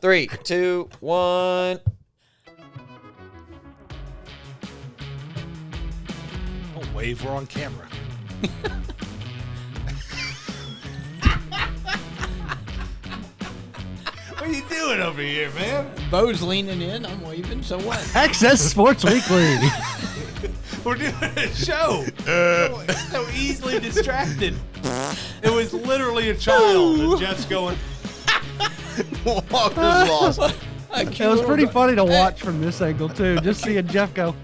3, 2, 1. Don't wave, we're on camera. What are you doing over here, man? Bo's leaning in. I'm waving. So what? Access Sports Weekly. We're doing a show. So easily distracted. It was literally a child, and Jeff's going. Walker's lost. It was pretty funny to watch from this angle too. Just seeing Jeff go.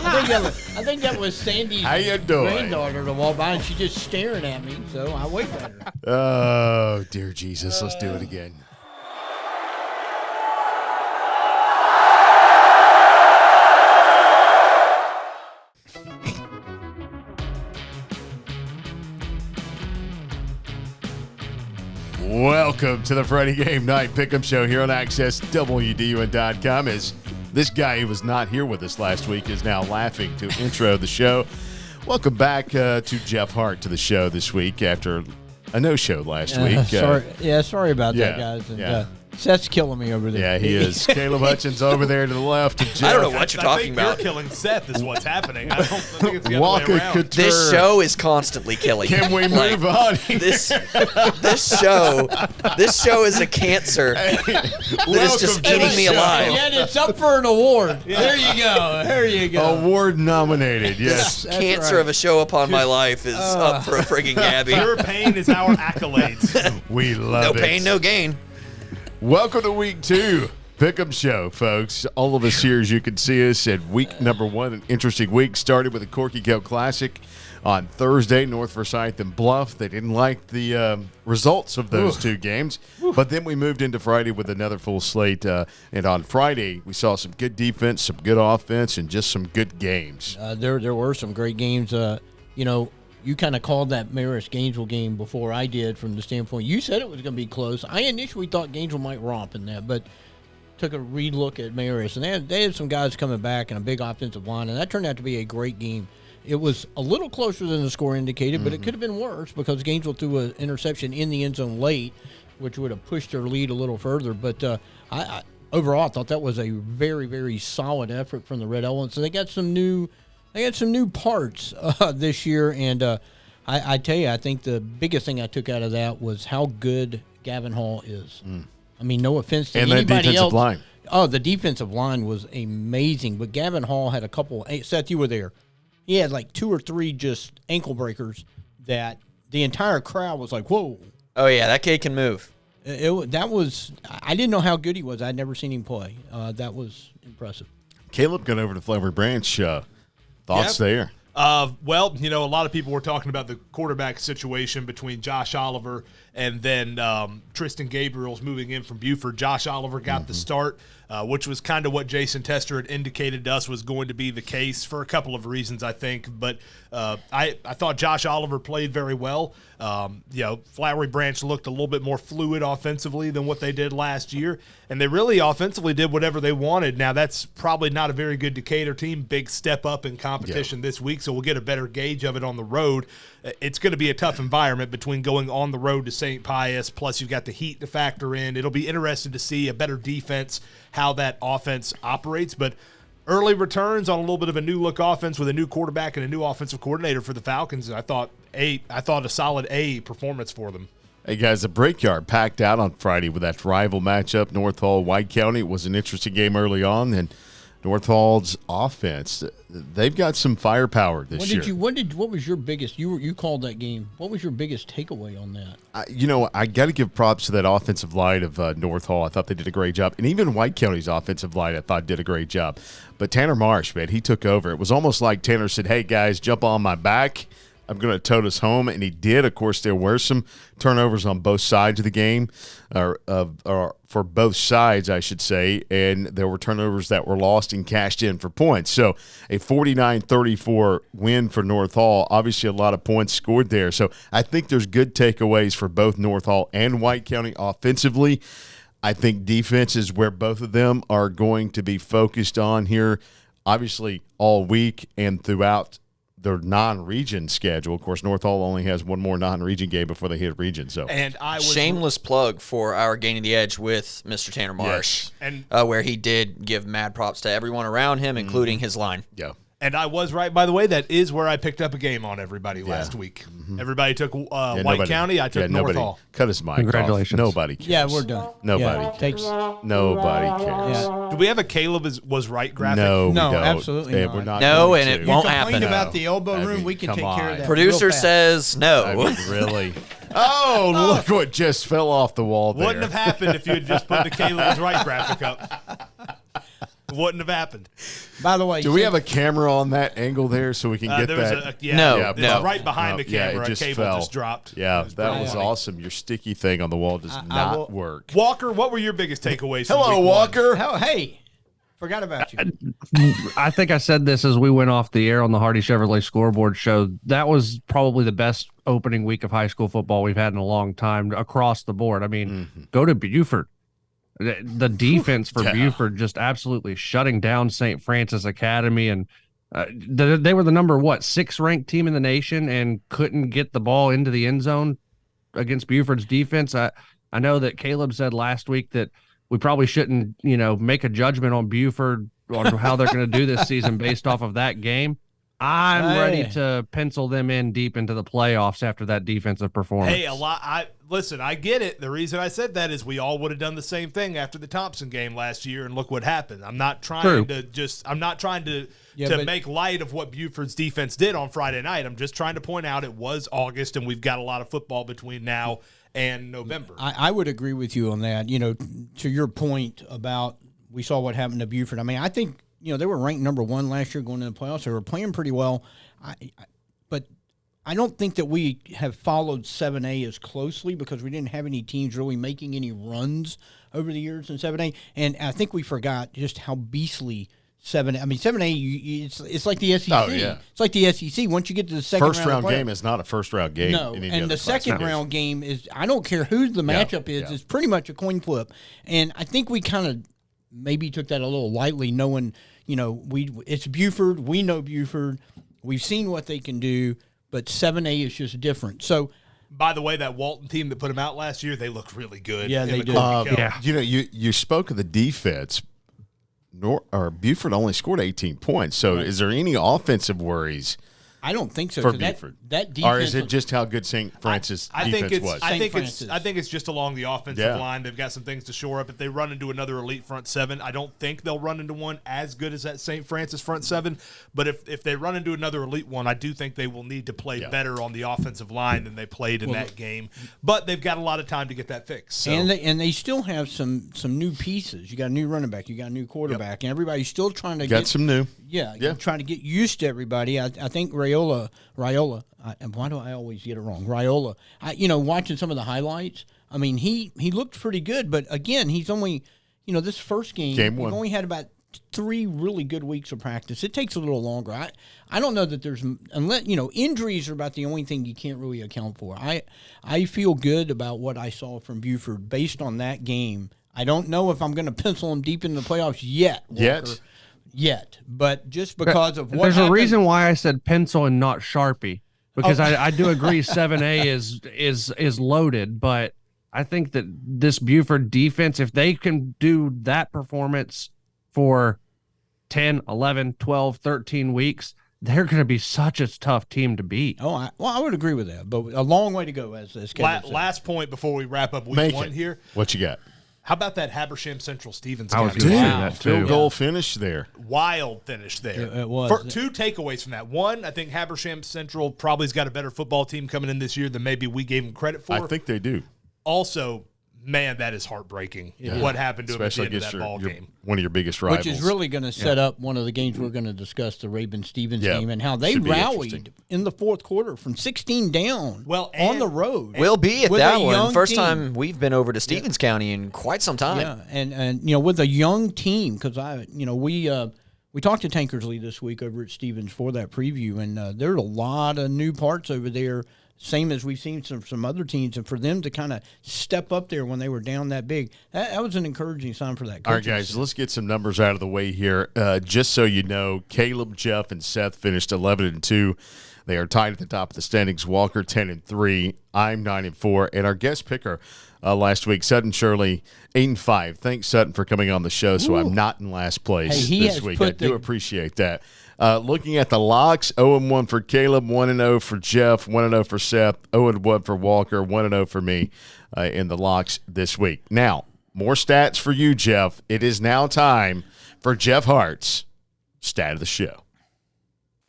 I think that was Sandy's How you doing? granddaughter to walk by, and she's just staring at me. So I waved at her. Oh, dear Jesus. Let's do it again. Welcome to the Friday Game Night Pick'em Show here on AccessWDUN.com. As this guy who was not here with us last week is now laughing to intro the show. Welcome back to Jeff Hart to the show this week after a no-show last week. Sorry about that, guys. And, Seth's killing me over there. Yeah, he is. Caleb Hutchins over there to the left of Jeff. I don't know what you're talking about. You're killing Seth is what's happening. I don't think it's the other Walker way around. Couture. This show is constantly killing. Can we move on? This show is a cancer that is just eating me alive. Yet it's up for an award. There you go. There you go. Award nominated, yes. This cancer of a show upon my life is up for a friggin' Gabby. Pure pain is our accolades. We love No it. pain, no gain. Welcome to week 2. Pick'em Show, folks. All of us here, as you can see us at week number 1. An interesting week. Started with the Corky County Classic on Thursday, North Forsyth and Bluff. They didn't like the results of those two games. But then we moved into Friday with another full slate. And on Friday, we saw some good defense, some good offense, and just some good games. There were some great games. You kind of called that Marist-Gainesville game before I did from the standpoint. You said it was going to be close. I initially thought Gainesville might romp in that, but took a re-look at Marist. And they had some guys coming back and a big offensive line, and that turned out to be a great game. It was a little closer than the score indicated, but it could have been worse because Gainesville threw an interception in the end zone late, which would have pushed their lead a little further. But overall, I thought that was a very, very solid effort from the Red Elephants. So they got some new parts this year, and I tell you, I think the biggest thing I took out of that was how good Gavin Hall is. I mean, no offense to anybody else. And the defensive line. Oh, the defensive line was amazing, but Gavin Hall had a couple. Seth, you were there. He had like 2 or 3 just ankle breakers that the entire crowd was like, whoa. Oh, yeah, that kid can move. I didn't know how good he was. I'd never seen him play. That was impressive. Caleb got over to Flowery Branch. Thoughts there? Well, a lot of people were talking about the quarterback situation between Josh Oliver and then Tristan Gabriel's moving in from Buford. Josh Oliver got the start, which was kind of what Jason Tester had indicated to us was going to be the case for a couple of reasons, I think. But I thought Josh Oliver played very well. Flowery Branch looked a little bit more fluid offensively than what they did last year, and they really offensively did whatever they wanted. Now, that's probably not a very good Decatur team. Big step up in competition this week, so we'll get a better gauge of it on the road. It's going to be a tough environment between going on the road to St. Pius, plus you've got the heat to factor in. It'll be interesting to see a better defense, how that offense operates, but early returns on a little bit of a new-look offense with a new quarterback and a new offensive coordinator for the Falcons. I thought a solid A performance for them. Hey, guys, the Brickyard packed out on Friday with that rival matchup, North Hall, White County. It was an interesting game early on, and North Hall's offense, they've got some firepower this year. What was your biggest? You called that game. What was your biggest takeaway on that? I got to give props to that offensive line of North Hall. I thought they did a great job, and even White County's offensive line I thought did a great job. But Tanner Marsh, man, he took over. It was almost like Tanner said, "Hey guys, jump on my back. I'm going to tote us home," and he did. Of course, there were some turnovers on both sides of the game, or for both sides, I should say, and there were turnovers that were lost and cashed in for points. So a 49-34 win for North Hall. Obviously, a lot of points scored there. So I think there's good takeaways for both North Hall and White County offensively. I think defense is where both of them are going to be focused on here, obviously all week and throughout their non-region schedule. Of course, North Hall only has one more non-region game before they hit region. So, And I was Shameless plug for our Gaining the Edge with Mr. Tanner Marsh, and where he did give mad props to everyone around him, including his line. yeah. And I was right, by the way. That is where I picked up a game on everybody last week. Everybody took White County. I took North Hall. Cut his mic Congratulations. off. Nobody cares. Yeah, we're done. Nobody Yeah, cares. takes. Nobody cares. Yeah. Do we have a Caleb was right graphic? No, we No, don't. absolutely And we're not. not No, going and to. it won't Complain happen. about the elbow I room. mean, We can come take care on. of that. Producer real fast. says no. I mean, really? Oh, look what just fell off the wall there. Wouldn't have happened if you had just put the Caleb was right graphic up. It wouldn't have happened. By the way, Do we have a camera on that angle there so we can get There was that? No, it's no. right behind the Yeah, camera. it just a cable fell. just dropped. Yeah, It was that pretty was funny. awesome. Your sticky thing on the wall does I not will- work. Walker, what were your biggest takeaways? from Hello, week one? Walker. Oh, hey, forgot about you. I think I said this as we went off the air on the Hardy Chevrolet scoreboard show. That was probably the best opening week of high school football we've had in a long time across the board. I mean, go to Buford. The defense for Yeah. Buford just absolutely shutting down St. Francis Academy. And they were the number, 6th ranked team in the nation and couldn't get the ball into the end zone against Buford's defense. I know that Caleb said last week that we probably shouldn't, make a judgment on Buford on how they're going to do this season based off of that game. I'm ready to pencil them in deep into the playoffs after that defensive performance. Hey, listen, I get it. The reason I said that is we all would have done the same thing after the Thompson game last year, and look what happened. I'm not trying to but- make light of what Buford's defense did on Friday night. I'm just trying to point out it was August, and we've got a lot of football between now and November. I would agree with you on that. To your point about we saw what happened to Buford. I mean, I think they were ranked number 1 last year going into the playoffs. They were playing pretty well, but I don't think that we have followed 7A as closely because we didn't have any teams really making any runs over the years in 7A, and I think we forgot just how beastly 7A. I mean, 7A, it's like the SEC. Oh, yeah. It's like the SEC. Once you get to the second First round of the playoffs- game is not a first round game. no, in any and other the second classification. round game is, I don't care who the matchup is, yeah. it's pretty much a coin flip. And I think we kind of maybe took that a little lightly, knowing, it's Buford. We know Buford. We've seen what they can do, but 7A is just different. So, By the way, that Walton team that put him out last year, they looked really good. Yeah, in they the did. Kobe Cup. Yeah. You spoke of the defense. Buford only scored 18 points. So is there any offensive worries I don't think so. for 'cause Buford? That defense, Or is it just how good St. Francis I think defense it's was? I think Francis. it's I think it's just along the offensive Yeah. line. They've got some things to shore up. If they run into another elite front seven, I don't think they'll run into one as good as that St. Francis front seven. But if they run into another elite one, I do think they will need to play better on the offensive line than they played in that game. But they've got a lot of time to get that fixed. So. and they still have some new pieces. You got a new running back, you got a new quarterback, and everybody's still trying to Got get some new. Yeah, Yeah. trying to get used to everybody. I think Raiola. And why do I always get it wrong? Raiola. Watching some of the highlights. I mean, he looked pretty good, but again, he's only this first game. Game one. We've only had about 3 really good weeks of practice. It takes a little longer. I don't know that there's unless injuries are about the only thing you can't really account for. I feel good about what I saw from Buford based on that game. I don't know if I'm going to pencil them deep into the playoffs yet. Walker. Yet, but just because of what There's happened, a reason why I said pencil and not Sharpie, because I do agree 7A is loaded, but I think that this Buford defense, if they can do that performance for 10, 11, 12, 13 weeks, they're going to be such a tough team to beat. I would agree with that, but a long way to go, as Kevin said. Last point before we wrap up week Make one it. here. What you got? How about that Habersham Central Stevens I was County? gonna say Wow. that Field too. goal finish there. Wild finish there. It was. For 2 takeaways from that. One, I think Habersham Central probably's got a better football team coming in this year than maybe we gave them credit for. I think they do. Also, man, that is heartbreaking. What happened to Especially him at the against end of that ball game. one of your biggest rivals. Which is really going to set up one of the games we're going to discuss, the Rabin-Stevens Yeah. game, and how they Should be rallied interesting. in the fourth quarter from 16 down Well, on and- the road. We'll be at With that a one. young First team. time we've been over to Stevens County in quite some time. Yeah, and with a young team, because we talked to Tankersley this week over at Stevens for that preview, and there's a lot of new parts over there same as we've seen some other teams, and for them to kind of step up there when they were down that big, that was an encouraging sign for that. All right, guys, let's get some numbers out of the way here. Just so you know, Caleb, Jeff, and Seth finished 11-2. They are tied at the top of the standings. Walker 10-3. I'm 9-4, and our guest picker last week, Sutton Shirley, 8-5. Thanks, Sutton, for coming on the show. So I'm not in last place this week. I do appreciate that. Looking at the locks, 0-1 for Caleb, 1-0 for Jeff, 1-0 for Seth, 0-1 for Walker, 1-0 for me in the locks this week. Now, more stats for you, Jeff. It is now time for Jeff Hart's Stat of the Show.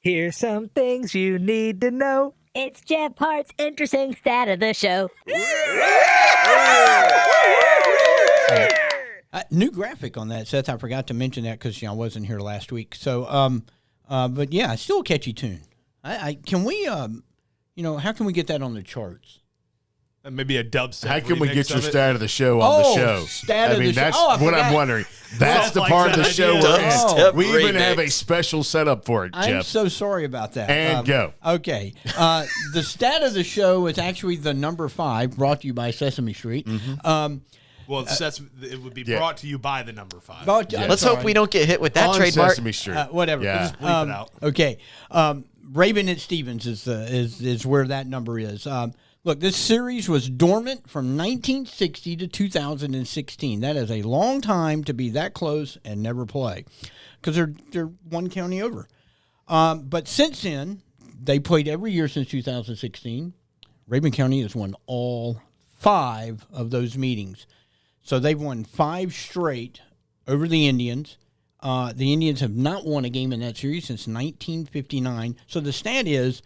Here's some things you need to know. It's Jeff Hart's interesting stat of the show. New graphic on that, Seth. I forgot to mention that because I wasn't here last week. So, but yeah, still a catchy tune. Can we, how can we get that on the charts? Maybe a dubstep. How can we get your stat of the show on the show? Stat of the show. That's what I'm wondering. That's the part of the show we're in. We even have a special setup for it, Jeff. I'm so sorry about that. And go. Okay. The stat of the show is actually the number 5, brought to you by Sesame Street. Well, it would be brought to you by the number 5. Let's hope we don't get hit with that on trademark. Sesame Street. Whatever. Yeah. Just bleep it out. Okay. Raven at Stevens is where that number is. Look, this series was dormant from 1960 to 2016. That is a long time to be that close and never play, because they're one county over. But since then, they played every year since 2016. Raven County has won all 5 of those meetings. So they've won 5 straight over the Indians. The Indians have not won a game in that series since 1959. So the stat is,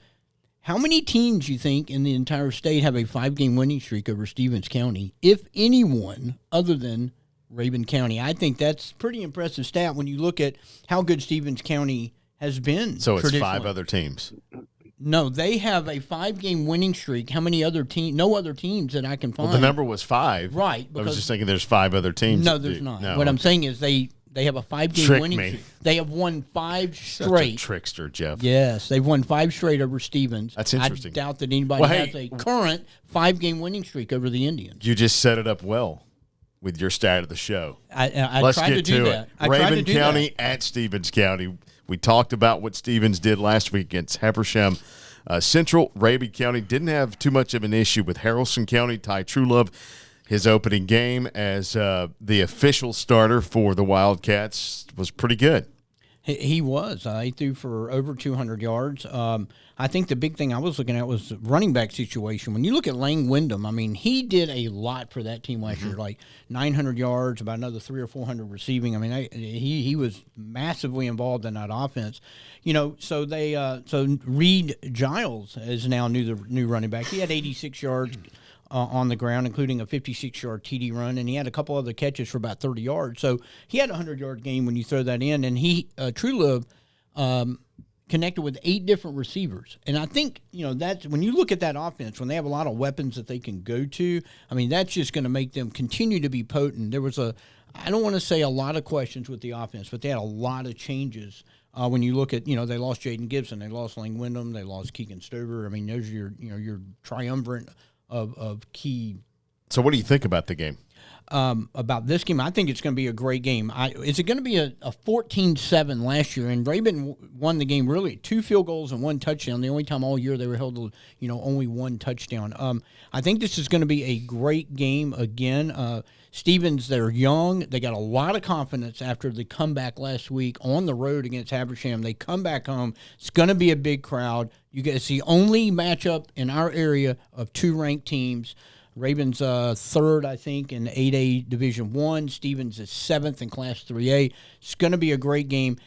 how many teams you think in the entire state have a 5-game winning streak over Stevens County, if anyone, other than Raven County? I think that's pretty impressive stat when you look at how good Stevens County has been. So it's 5 other teams. No, they have a 5-game winning streak. How many other teams? No other teams that I can find. Well, the number was 5. Right. I was just thinking there's 5 other teams. No, there's not. No. What I'm saying is they have a 5-game winning streak. They have won 5 straight. Such a trickster, Jeff. Yes, they've won 5 straight over Stevens. That's interesting. I doubt that anybody has a current 5-game winning streak over the Indians. You just set it up well with your stat of the show. Let's tried get to do that. it. Raven County at Stevens County. We talked about what Stevens did last week against Habersham Central. Raven County didn't have too much of an issue with Haralson County. Ty Truelove, his opening game as the official starter for the Wildcats, was pretty good. He was. He threw for over 200 yards. I think the big thing I was looking at was the running back situation. When you look at Lane Wyndham, I mean, he did a lot for that team last year, like 900 yards, about another 300 or 400 receiving. I mean, he was massively involved in that offense. So Reed Giles is now the new running back. He had 86 yards on the ground, including a 56-yard TD run, and he had a couple other catches for about 30 yards. So he had a 100-yard game when you throw that in, and Truelove connected with 8 different receivers. And I think, that's when you look at that offense, when they have a lot of weapons that they can go to, I mean, that's just going to make them continue to be potent. There was I don't want to say a lot of questions with the offense, but they had a lot of changes. When you look at, they lost Jaden Gibson, they lost Lane Wyndham, they lost Keegan Stover. I mean, those are your triumvirate of key. So what do you think about the game? About this game, I think it's going to be a great game. Is it going to be a 14-7 last year? And Raven won the game really 2 field goals and 1 touchdown. The only time all year they were held to, only 1 touchdown. I think this is going to be a great game again. Stevens, they're young. They got a lot of confidence after the comeback last week on the road against Habersham. They come back home. It's going to be a big crowd. It's the only matchup in our area of 2 ranked teams. Ravens 3rd, I think, in 8A Division I. Stevens is 7th in Class 3A. It's going to be a great game.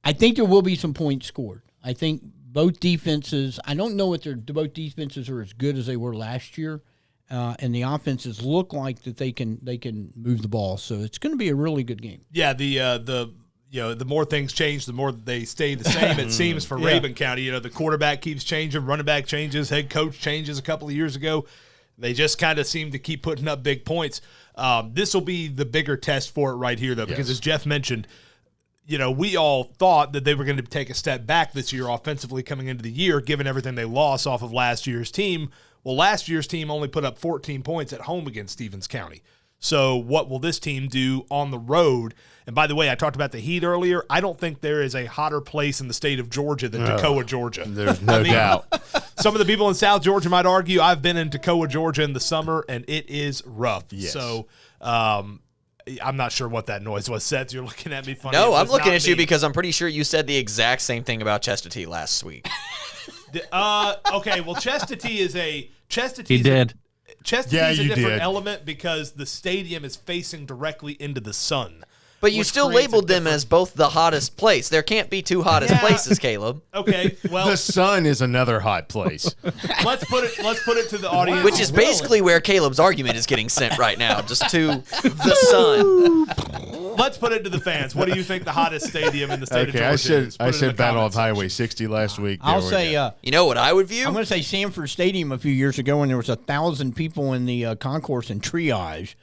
I think there will be some points scored. I think both defenses, I don't know if both defenses are as good as they were last year, and the offenses look like that they can move the ball. So it's going to be a really good game. Yeah, the more things change, the more they stay the same, it seems, for Raven County. The quarterback keeps changing, running back changes, head coach changes a couple of years ago. They just kind of seem to keep putting up big points. This will be the bigger test for it right here, though, because as Jeff mentioned, we all thought that they were going to take a step back this year offensively coming into the year, given everything they lost off of last year's team. Well, last year's team only put up 14 points at home against Stevens County. So what will this team do on the road? And by the way, I talked about the heat earlier. I don't think there is a hotter place in the state of Georgia than Toccoa, Georgia. There's no doubt. Some of the people in South Georgia might argue. I've been in Toccoa, Georgia in the summer, and it is rough. Yes. So I'm not sure what that noise was. Seth, you're looking at me funny. No, It I'm was looking not at you me. because I'm pretty sure you said the exact same thing about Chestatee last week. Okay, well, Chestatee is a He did. Chestatee Yeah, is a you different did. element because the stadium is facing directly into the sun. But you which still creates a labeled them different- as both the hottest place. There can't be two hottest Yeah. places, Caleb. Okay, well, The sun is another hot place. let's put it to the audience. Which is basically where Caleb's argument is getting sent right now, just to the sun. Let's put it to the fans. What do you think the hottest stadium in the state of Okay, Georgia I is? said Put it in the Battle of comments Highway section. 60 last week. I'll There we say go. You know what I would view? I'm going to say Sanford Stadium a few years ago when there was 1,000 people in the concourse and triage.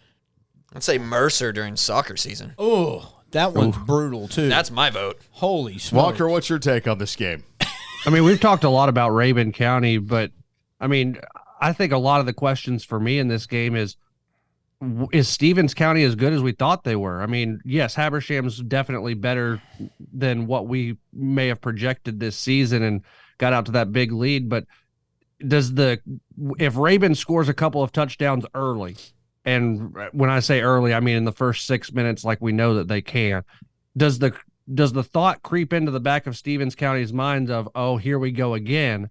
I'd say Mercer during soccer season. Oh, that one's brutal too. That's my vote. Holy smokes. Walker, what's your take on this game? I mean, we've talked a lot about Rabun County, but I mean, I think a lot of the questions for me in this game is Stevens County as good as we thought they were? I mean, yes, Habersham's definitely better than what we may have projected this season and got out to that big lead, but if Rabun scores a couple of touchdowns early, and when I say early, I mean in the first 6 minutes, like we know that they can, does the thought creep into the back of Stevens County's minds of, oh, here we go again?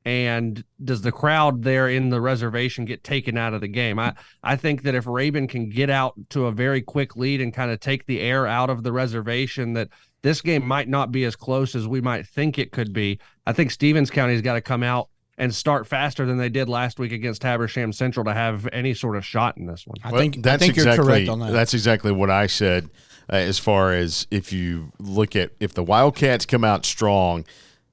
And does the crowd there in the reservation get taken out of the game? I think that if Rabun can get out to a very quick lead and kind of take the air out of the reservation, that this game might not be as close as we might think it could be. I think Stevens County's got to come out and start faster than they did last week against Habersham Central to have any sort of shot in this one. I think you're correct on that. That's exactly what I said. As far as if you look at if the Wildcats come out strong,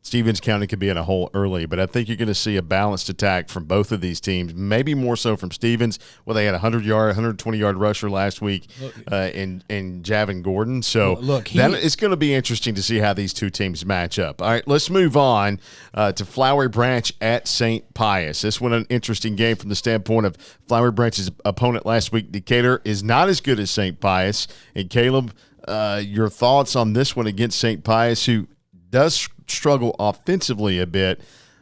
Stevens County could be in a hole early, but I think you're going to see a balanced attack from both of these teams, maybe more so from Stevens, where they had a 120-yard rusher last week in Javin Gordon. So it's going to be interesting to see how these two teams match up. All right, let's move on to Flowery Branch at St. Pius. This one an interesting game from the standpoint of Flowery Branch's opponent last week. Decatur is not as good as St. Pius. And Caleb, your thoughts on this one against St. Pius, who does struggle offensively a bit,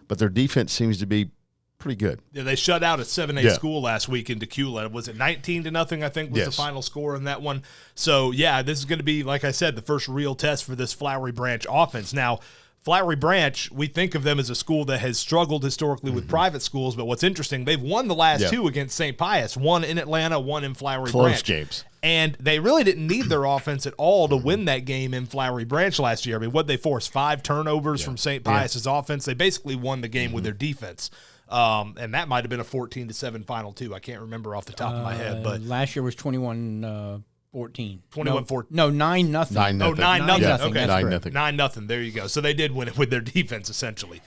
but their defense seems to be pretty good. Yeah, they shut out a 7A school last week in Decula. Was it 19-0? I think was the final score in that one. So yeah, this is going to be, like I said, the first real test for this Flowery Branch offense. Now, Flowery Branch, we think of them as a school that has struggled historically with private schools, but what's interesting, they've won the last two against St. Pius, one in Atlanta, one in Flowery Branch. Close games. And they really didn't need their offense at all to win that game in Flowery Branch last year. I mean, what they forced 5 turnovers from St. Pius's offense. They basically won the game with their defense. And that might have been a 14-7 final too. I can't remember off the top of my head, but last year was 21-14. 21-14. No, 9-0. 9-0. Oh, 9-0. That's Okay. correct. 9-0. There you go. So they did win it with their defense, essentially.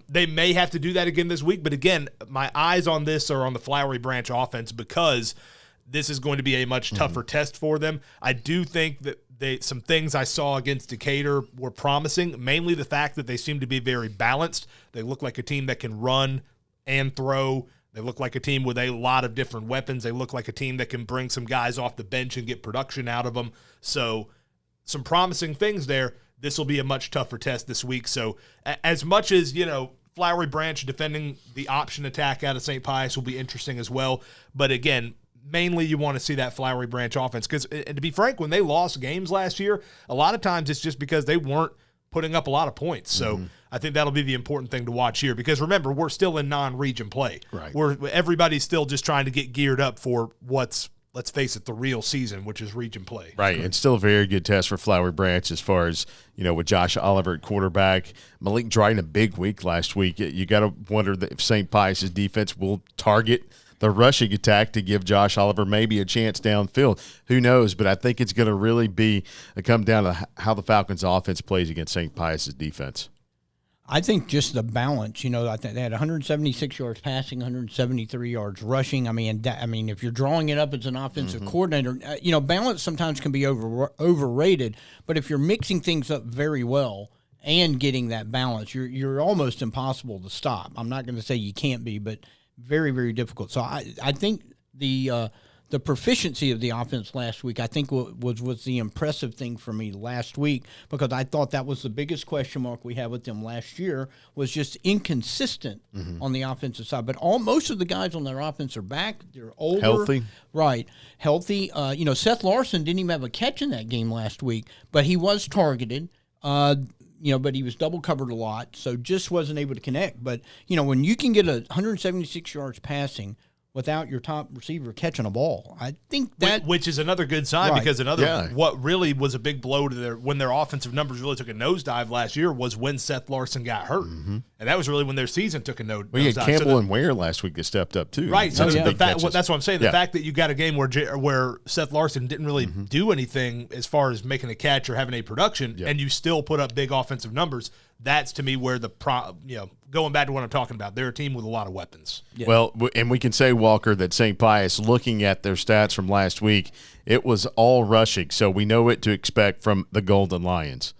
They may have to do that again this week, but again, my eyes on this are on the Flowery Branch offense because this is going to be a much tougher test for them. I do think that some things I saw against Decatur were promising, mainly the fact that they seem to be very balanced. They look like a team that can run and throw. They look like a team with a lot of different weapons. They look like a team that can bring some guys off the bench and get production out of them. So some promising things there. This will be a much tougher test this week. So as much as, Flowery Branch defending the option attack out of St. Pius will be interesting as well. But again, mainly you want to see that Flowery Branch offense because, to be frank, when they lost games last year, a lot of times it's just because they weren't putting up a lot of points. So I think that'll be the important thing to watch here because remember, we're still in non-region play. Right. Everybody's still just trying to get geared up for what's, let's face it, the real season, which is region play. Right. It's still a very good test for Flowery Branch as far as, with Josh Oliver at quarterback. Malik Dryden a big week last week. You got to wonder if St. Pius's defense will target the rushing attack to give Josh Oliver maybe a chance downfield. Who knows? But I think it's going to really come down to how the Falcons' offense plays against St. Pius's defense. I think just the balance, I think they had 176 yards passing, 173 yards rushing. I mean, if you're drawing it up as an offensive coordinator, balance sometimes can be overrated. But if you're mixing things up very well and getting that balance, you're almost impossible to stop. I'm not going to say you can't be, but very, very difficult. So I think the proficiency of the offense last week, I think was the impressive thing for me last week, because I thought that was the biggest question mark we had with them last year, was just inconsistent on the offensive side. But most of the guys on their offense are back. They're older. Healthy. Right. Healthy. Seth Larson didn't even have a catch in that game last week, but he was targeted. But he was double covered a lot, so just wasn't able to connect. But, when you can get 176 yards passing without your top receiver catching a ball, I think that... Which is another good sign, Right. because what really was a big blow to when their offensive numbers really took a nosedive last year was when Seth Larson got hurt. And that was really when their season took a nosedive. We had Campbell and Ware last week that stepped up too. Right. So That's that's what I'm saying. The fact that you got a game where Seth Larson didn't really do anything as far as making a catch or having a production, and you still put up big offensive numbers, that's to me where going back to what I'm talking about, they're a team with a lot of weapons. Yeah. Well, and we can say, Walker, that St. Pius, looking at their stats from last week, it was all rushing, so we know what to expect from the Golden Lions.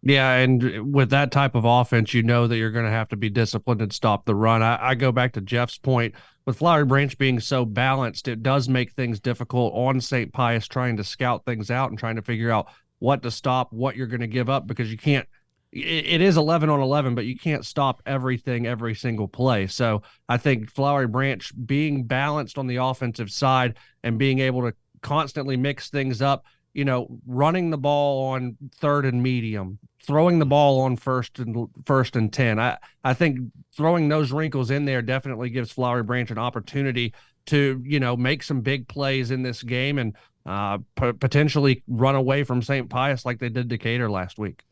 Yeah, and with that type of offense, you know that you're going to have to be disciplined and stop the run. I go back to Jeff's point. With Flowery Branch being so balanced, it does make things difficult on St. Pius trying to scout things out and trying to figure out what to stop, what you're going to give up, because you can't. It is 11 on 11, but you can't stop everything every single play. So I think Flowery Branch being balanced on the offensive side and being able to constantly mix things up, running the ball on 3rd and medium, throwing the ball on first and 10. I think throwing those wrinkles in there definitely gives Flowery Branch an opportunity to, make some big plays in this game and potentially run away from St. Pius like they did Decatur last week.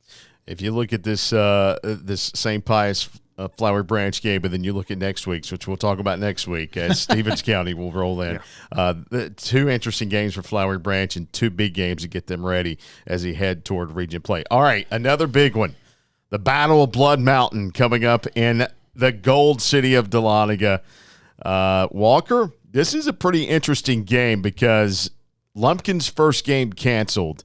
If you look at this this St. Pius Flowery Branch game, and then you look at next week's, which we'll talk about next week, as Stevens County will roll in. The 2 interesting games for Flowery Branch and 2 big games to get them ready as they head toward region play. All right, another big one. The Battle of Blood Mountain coming up in the Gold City of Dahlonega. Walker, this is a pretty interesting game because Lumpkin's first game canceled.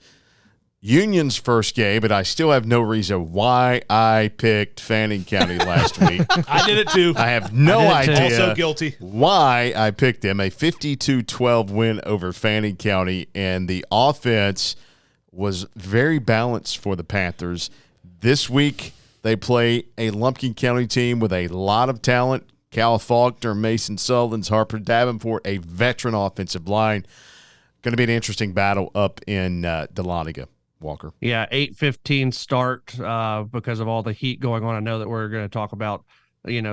Union's first game, but I still have no reason why I picked Fannin County last week. I did it too. I have no idea. Also guilty. Why I picked them. A 52-12 win over Fannin County, and the offense was very balanced for the Panthers. This week, they play a Lumpkin County team with a lot of talent. Cal Faulkner, Mason Sullins, Harper Davenport, a veteran offensive line. Going to be an interesting battle up in Dahlonega. Walker. Yeah, 8:15 start because of all the heat going on. I know that we're going to talk about,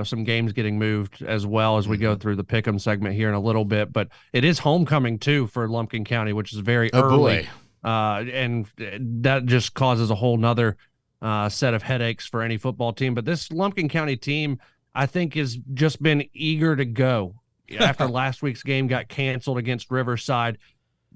some games getting moved as well as we go through the Pick'em segment here in a little bit. But it is homecoming, too, for Lumpkin County, which is very early. And that just causes a whole nother set of headaches for any football team. But this Lumpkin County team, I think, has just been eager to go. After last week's game got canceled against Riverside,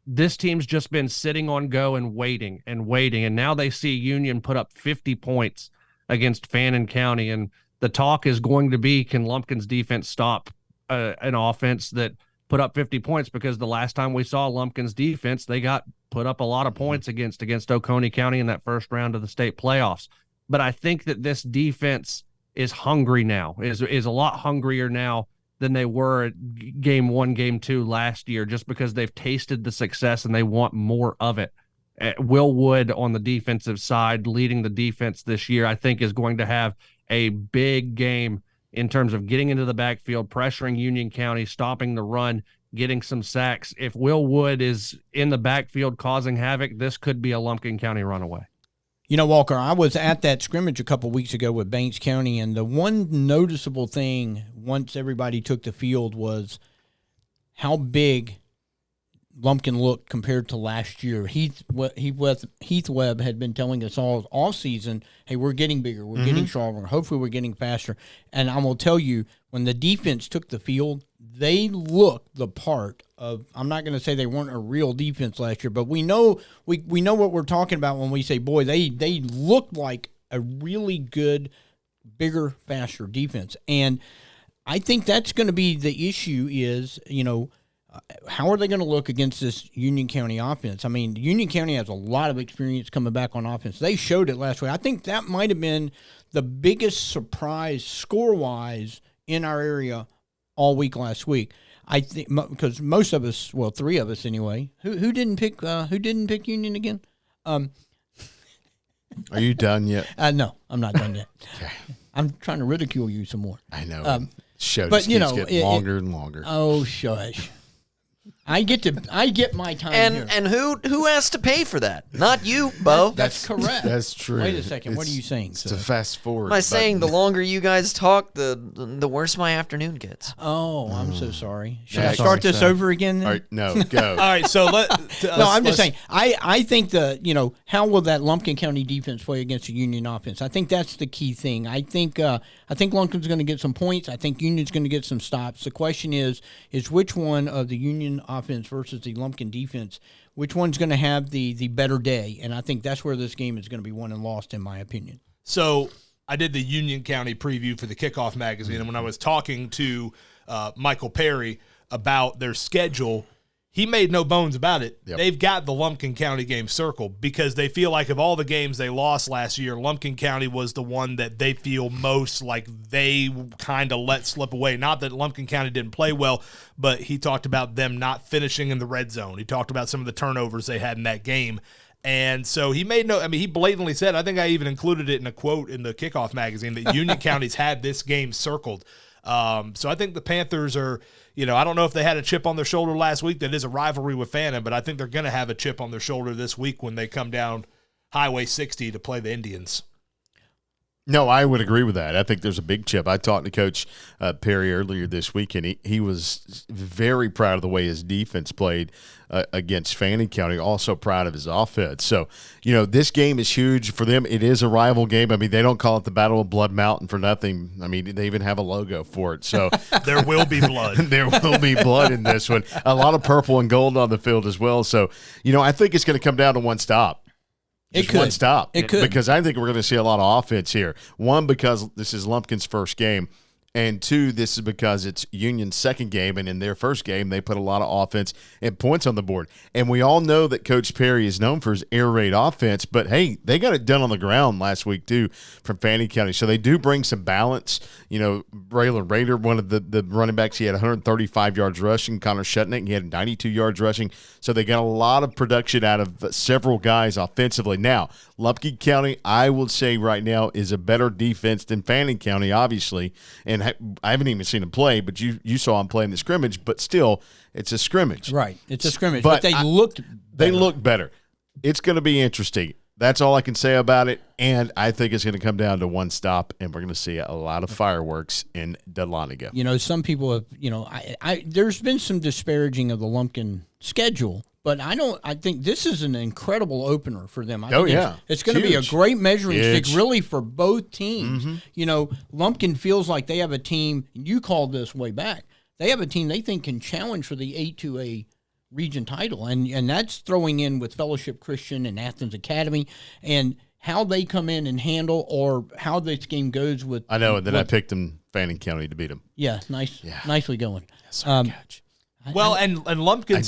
this team's just been sitting on go and waiting, and now they see Union put up 50 points against Fannin County, and the talk is going to be, can Lumpkin's defense stop an offense that put up 50 points? Because the last time we saw Lumpkin's defense, they got put up a lot of points against Oconee County in that first round of the state playoffs. But I think that this defense is hungry now, is a lot hungrier now than they were at game 1, game 2 last year, just because they've tasted the success and they want more of it. Will Wood on the defensive side, leading the defense this year, I think is going to have a big game in terms of getting into the backfield, pressuring Union County, stopping the run, getting some sacks. If Will Wood is in the backfield causing havoc, this could be a Lumpkin County runaway. Walker, I was at that scrimmage a couple weeks ago with Banks County, and the one noticeable thing once everybody took the field was how big Lumpkin looked compared to last year. Heath Webb had been telling us all season, hey, we're getting bigger, we're getting stronger, hopefully we're getting faster. And I'm going to tell you, when the defense took the field, they looked the part of, I'm not going to say they weren't a real defense last year, but we know what we're talking about when we say, boy, they looked like a really good bigger, faster defense. And I think that's going to be the issue is, how are they going to look against this Union County offense? I mean, Union County has a lot of experience coming back on offense. They showed it last week. I think that might have been the biggest surprise score-wise in our area all week last week. I think because most of us, well, 3 of us anyway, who didn't pick Union again? Are you done yet? No, I'm not done yet. Okay. I'm trying to ridicule you some more. I know. Show but, just keeps getting longer and longer. Oh, shush. I get my time here. And who has to pay for that? Not you, Bo. That's correct. That's true. Wait a second. What are you saying, It's sir? a fast forward. Am I saying the longer you guys talk, the worse my afternoon gets? Oh, I'm so sorry. Should I Next. start this over again then? All right, no, go. All right, so No, I'm just saying. I think how will that Lumpkin County defense play against the Union offense? I think that's the key thing. I think Lumpkin's going to get some points. I think Union's going to get some stops. The question is which one of the Union offense versus the Lumpkin defense, which one's going to have the better day? And I think that's where this game is going to be won and lost, in my opinion. So I did the Union County preview for the Kickoff magazine, and when I was talking to Michael Perry about their schedule, he made no bones about it. Yep. They've got the Lumpkin County game circled because they feel like of all the games they lost last year, Lumpkin County was the one that they feel most like they kind of let slip away. Not that Lumpkin County didn't play well, but he talked about them not finishing in the red zone. He talked about some of the turnovers they had in that game. And so he he blatantly said, I think I even included it in a quote in the Kickoff magazine, that Union County's had this game circled. So I think the Panthers are, I don't know if they had a chip on their shoulder last week. That is a rivalry with Fannin, but I think they're going to have a chip on their shoulder this week when they come down Highway 60 to play the Indians. No, I would agree with that. I think there's a big chip. I talked to Coach Perry earlier this week, and he was very proud of the way his defense played against Fannin County, also proud of his offense. So, this game is huge for them. It is a rival game. I mean, they don't call it the Battle of Blood Mountain for nothing. I mean, they even have a logo for it. So there will be blood. There will be blood in this one. A lot of purple and gold on the field as well. So, I think it's going to come down to one stop. It could. One stop. It could. Because I think we're going to see a lot of offense here. One, because this is Lumpkin's first game. And 2, this is because it's Union's second game, and in their first game, they put a lot of offense and points on the board. And we all know that Coach Perry is known for his air raid offense, but, hey, they got it done on the ground last week, too, from Fannin County. So they do bring some balance. Braylon Rader, one of the running backs, he had 135 yards rushing. Connor Shutnick, he had 92 yards rushing. So they got a lot of production out of several guys offensively. Now, Lumpkin County, I would say right now, is a better defense than Fannin County, obviously, and I haven't even seen him play, but you saw him play in the scrimmage. But still, it's a scrimmage. Right, it's a scrimmage, but they looked better. It's going to be interesting. That's all I can say about it, and I think it's going to come down to one stop, and we're going to see a lot of fireworks in Dahlonega. Some people have, there's been some disparaging of the Lumpkin schedule. But I think this is an incredible opener for them. I think it's going to be a great measuring stick, really, for both teams. Mm-hmm. Lumpkin feels like they have a team, you called this way back, they have a team they think can challenge for the A2A region title. And that's throwing in with Fellowship Christian and Athens Academy and how they come in and handle or how this game goes with. I know, and then I picked them, Fannin County, to beat them. Yeah, nicely going. Sorry, Coach. Well, and Lumpkin's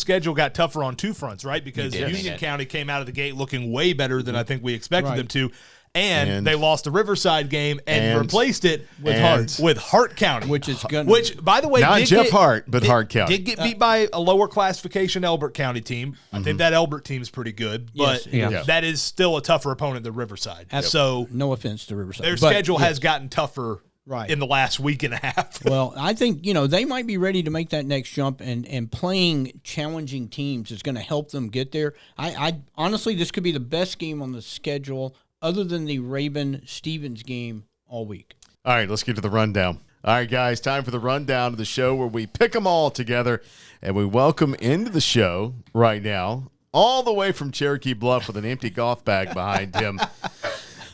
schedule got tougher on 2 fronts, right? Because Union County came out of the gate looking way better than I think we expected them to. And they lost the Riverside game and replaced it with Hart County. Which is good. Which, by the way, not Jeff Hart, but Hart County. Did get beat by a lower classification Elbert County team. I think that Elbert team is pretty good, but that is still a tougher opponent than Riverside. So no offense to Riverside. Their schedule has gotten tougher in the last week and a half. Well, I think, they might be ready to make that next jump, and playing challenging teams is going to help them get there. I honestly, this could be the best game on the schedule other than the Rabin-Stevens game all week. All right, let's get to the rundown. All right, guys, time for the rundown of the show where we pick them all together, and we welcome into the show right now, all the way from Cherokee Bluff with an empty golf bag behind him,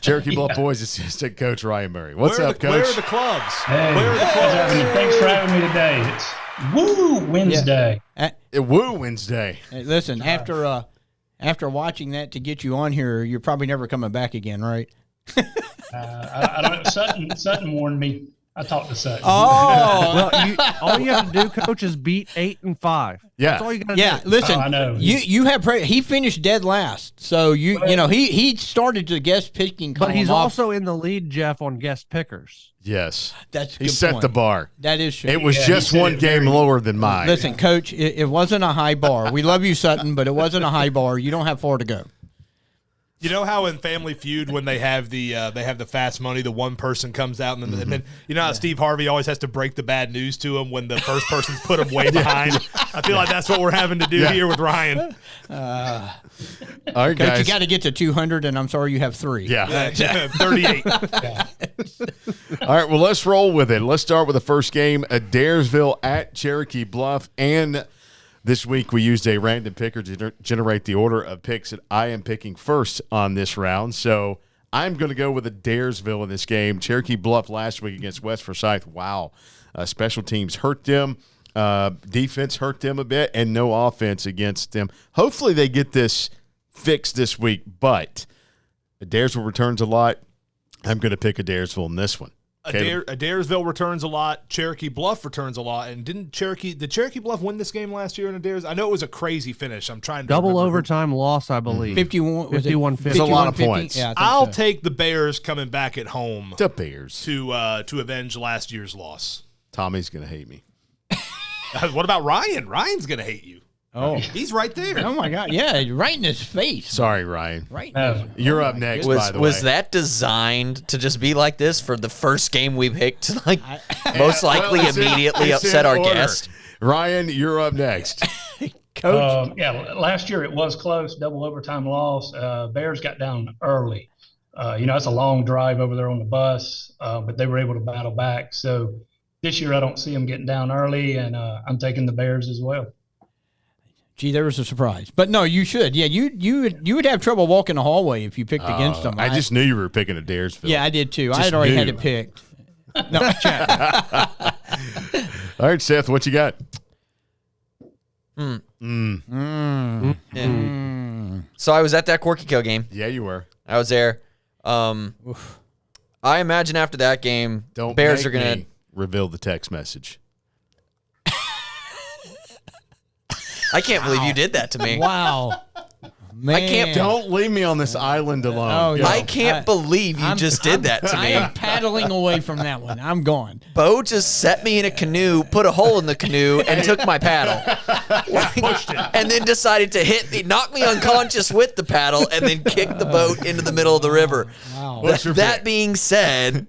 Cherokee Bluff Boys assistant coach Ryan Murray. What's up, Coach? Where are the clubs? Hey, where are the clubs? Thanks for having me today. It's Woo Wednesday. Woo Wednesday. Hey, listen, after watching that to get you on here, you're probably never coming back again, right? I don't know. Sutton warned me. I talked to Sutton. Oh, Well, all you have to do, coach, is beat 8 and 5. Yeah. That's all you got to yeah. do. Listen, I know. you have he finished dead last, so you know he started the guest picking column But he's off. also in the lead, Jeff, on guest pickers. Yes. That's a He good set point. the bar. That is true. It was Yeah, just he said one it game very- lower than mine. Listen, Coach, it wasn't a high bar. We love you, Sutton, but it wasn't a high bar. You don't have far to go. You know how in Family Feud when they have the fast money, the one person comes out and then you know how Steve Harvey always has to break the bad news to him when the first person's put him way behind. I feel like that's what we're having to do here with Ryan. All right, Coach, guys. you got to get to 200, and I'm sorry you have 3. Yeah. 38. All right, well, let's roll with it. Let's start with the first game, Adairsville at Cherokee Bluff. And this week we used a random picker to generate the order of picks that I am picking first on this round. So I'm going to go with Adairsville in this game. Cherokee Bluff last week against West Forsyth. Wow. Special teams hurt them. Defense hurt them a bit, and no offense against them. Hopefully they get this fixed this week, but Adairsville returns a lot. I'm going to pick Adairsville in this one. Adairsville returns a lot. Cherokee Bluff returns a lot. And did Cherokee Bluff win this game last year in Adairs? I know it was a crazy finish. I'm trying to Double remember overtime loss, I believe. 51, was it 51-50. It's a lot of 51-50? points. Yeah, I think I'll so. take the Bears coming back at home The Bears. to avenge last year's loss. Tommy's going to hate me. What about Ryan? Ryan's gonna hate you. Oh. He's right there. Oh, my God. Yeah, right in his face. Sorry, Ryan. Right. No. You're up next, by the way. Was that designed to just be like this for the first game we picked? Like, most likely Well, it's in- immediately it's upset in our order. guest. Ryan, you're up next. Coach. Yeah, last year it was close, double overtime loss. Bears got down early. It's a long drive over there on the bus, but they were able to battle back. So this year I don't see them getting down early, and I'm taking the Bears as well. Gee, there was a surprise. But no, you should. Yeah, you would have trouble walking the hallway if you picked against them. I just knew you were picking Adairsville. Yeah, I did too. I Just had already had knew. it picked. No, Chapman. All right, Seth, what you got? So I was at that Corky Kill game. Yeah, you were. I was there. I imagine after that game, Don't Bears make are gonna. me reveal the text message. I can't believe you did that to me. Wow. Man. can't- Don't leave me on this island alone. Oh, Go. yeah. I can't believe you just did that to I me. am paddling away from that one. I'm gone. Bo just set me in a canoe, put a hole in the canoe, and took my paddle. And then decided to knock me unconscious with the paddle, and then kick the boat into the middle of the river. Wow. What's your That pick? being said,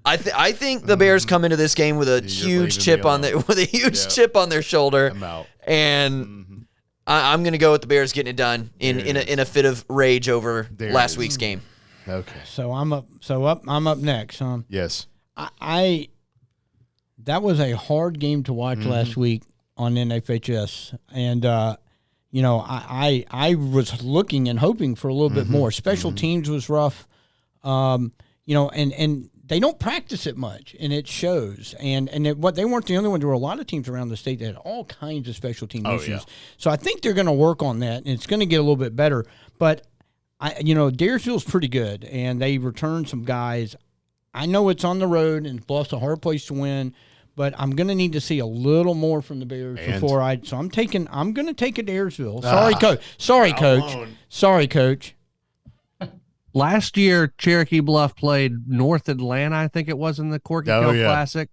I think the Bears come into this game with a huge leaving chip me on alone. their chip on their shoulder. I'm out. And I'm going to go with the Bears getting it done in a fit of rage over There it last is. week's game. Okay. So I'm up next. Yes. I that was a hard game to watch last week on NFHS, and I was looking and hoping for a little bit more. Special teams was rough, and they don't practice it much, and it shows. And they weren't the only one. There were a lot of teams around the state that had all kinds of special team issues. yeah. So I think they're going to work on that, and it's going to get a little bit better. But Dyersville's pretty good, and they returned some guys. I know it's on the road, and Bluff's a hard place to win, but I'm going to need to see a little more from the Bears before I. So I'm going to take Dyersville. Sorry, coach. Sorry, coach. alone. Sorry, coach. Last year, Cherokee Bluff played North Atlanta, I think it was, in the Corky Kill yeah. Classic.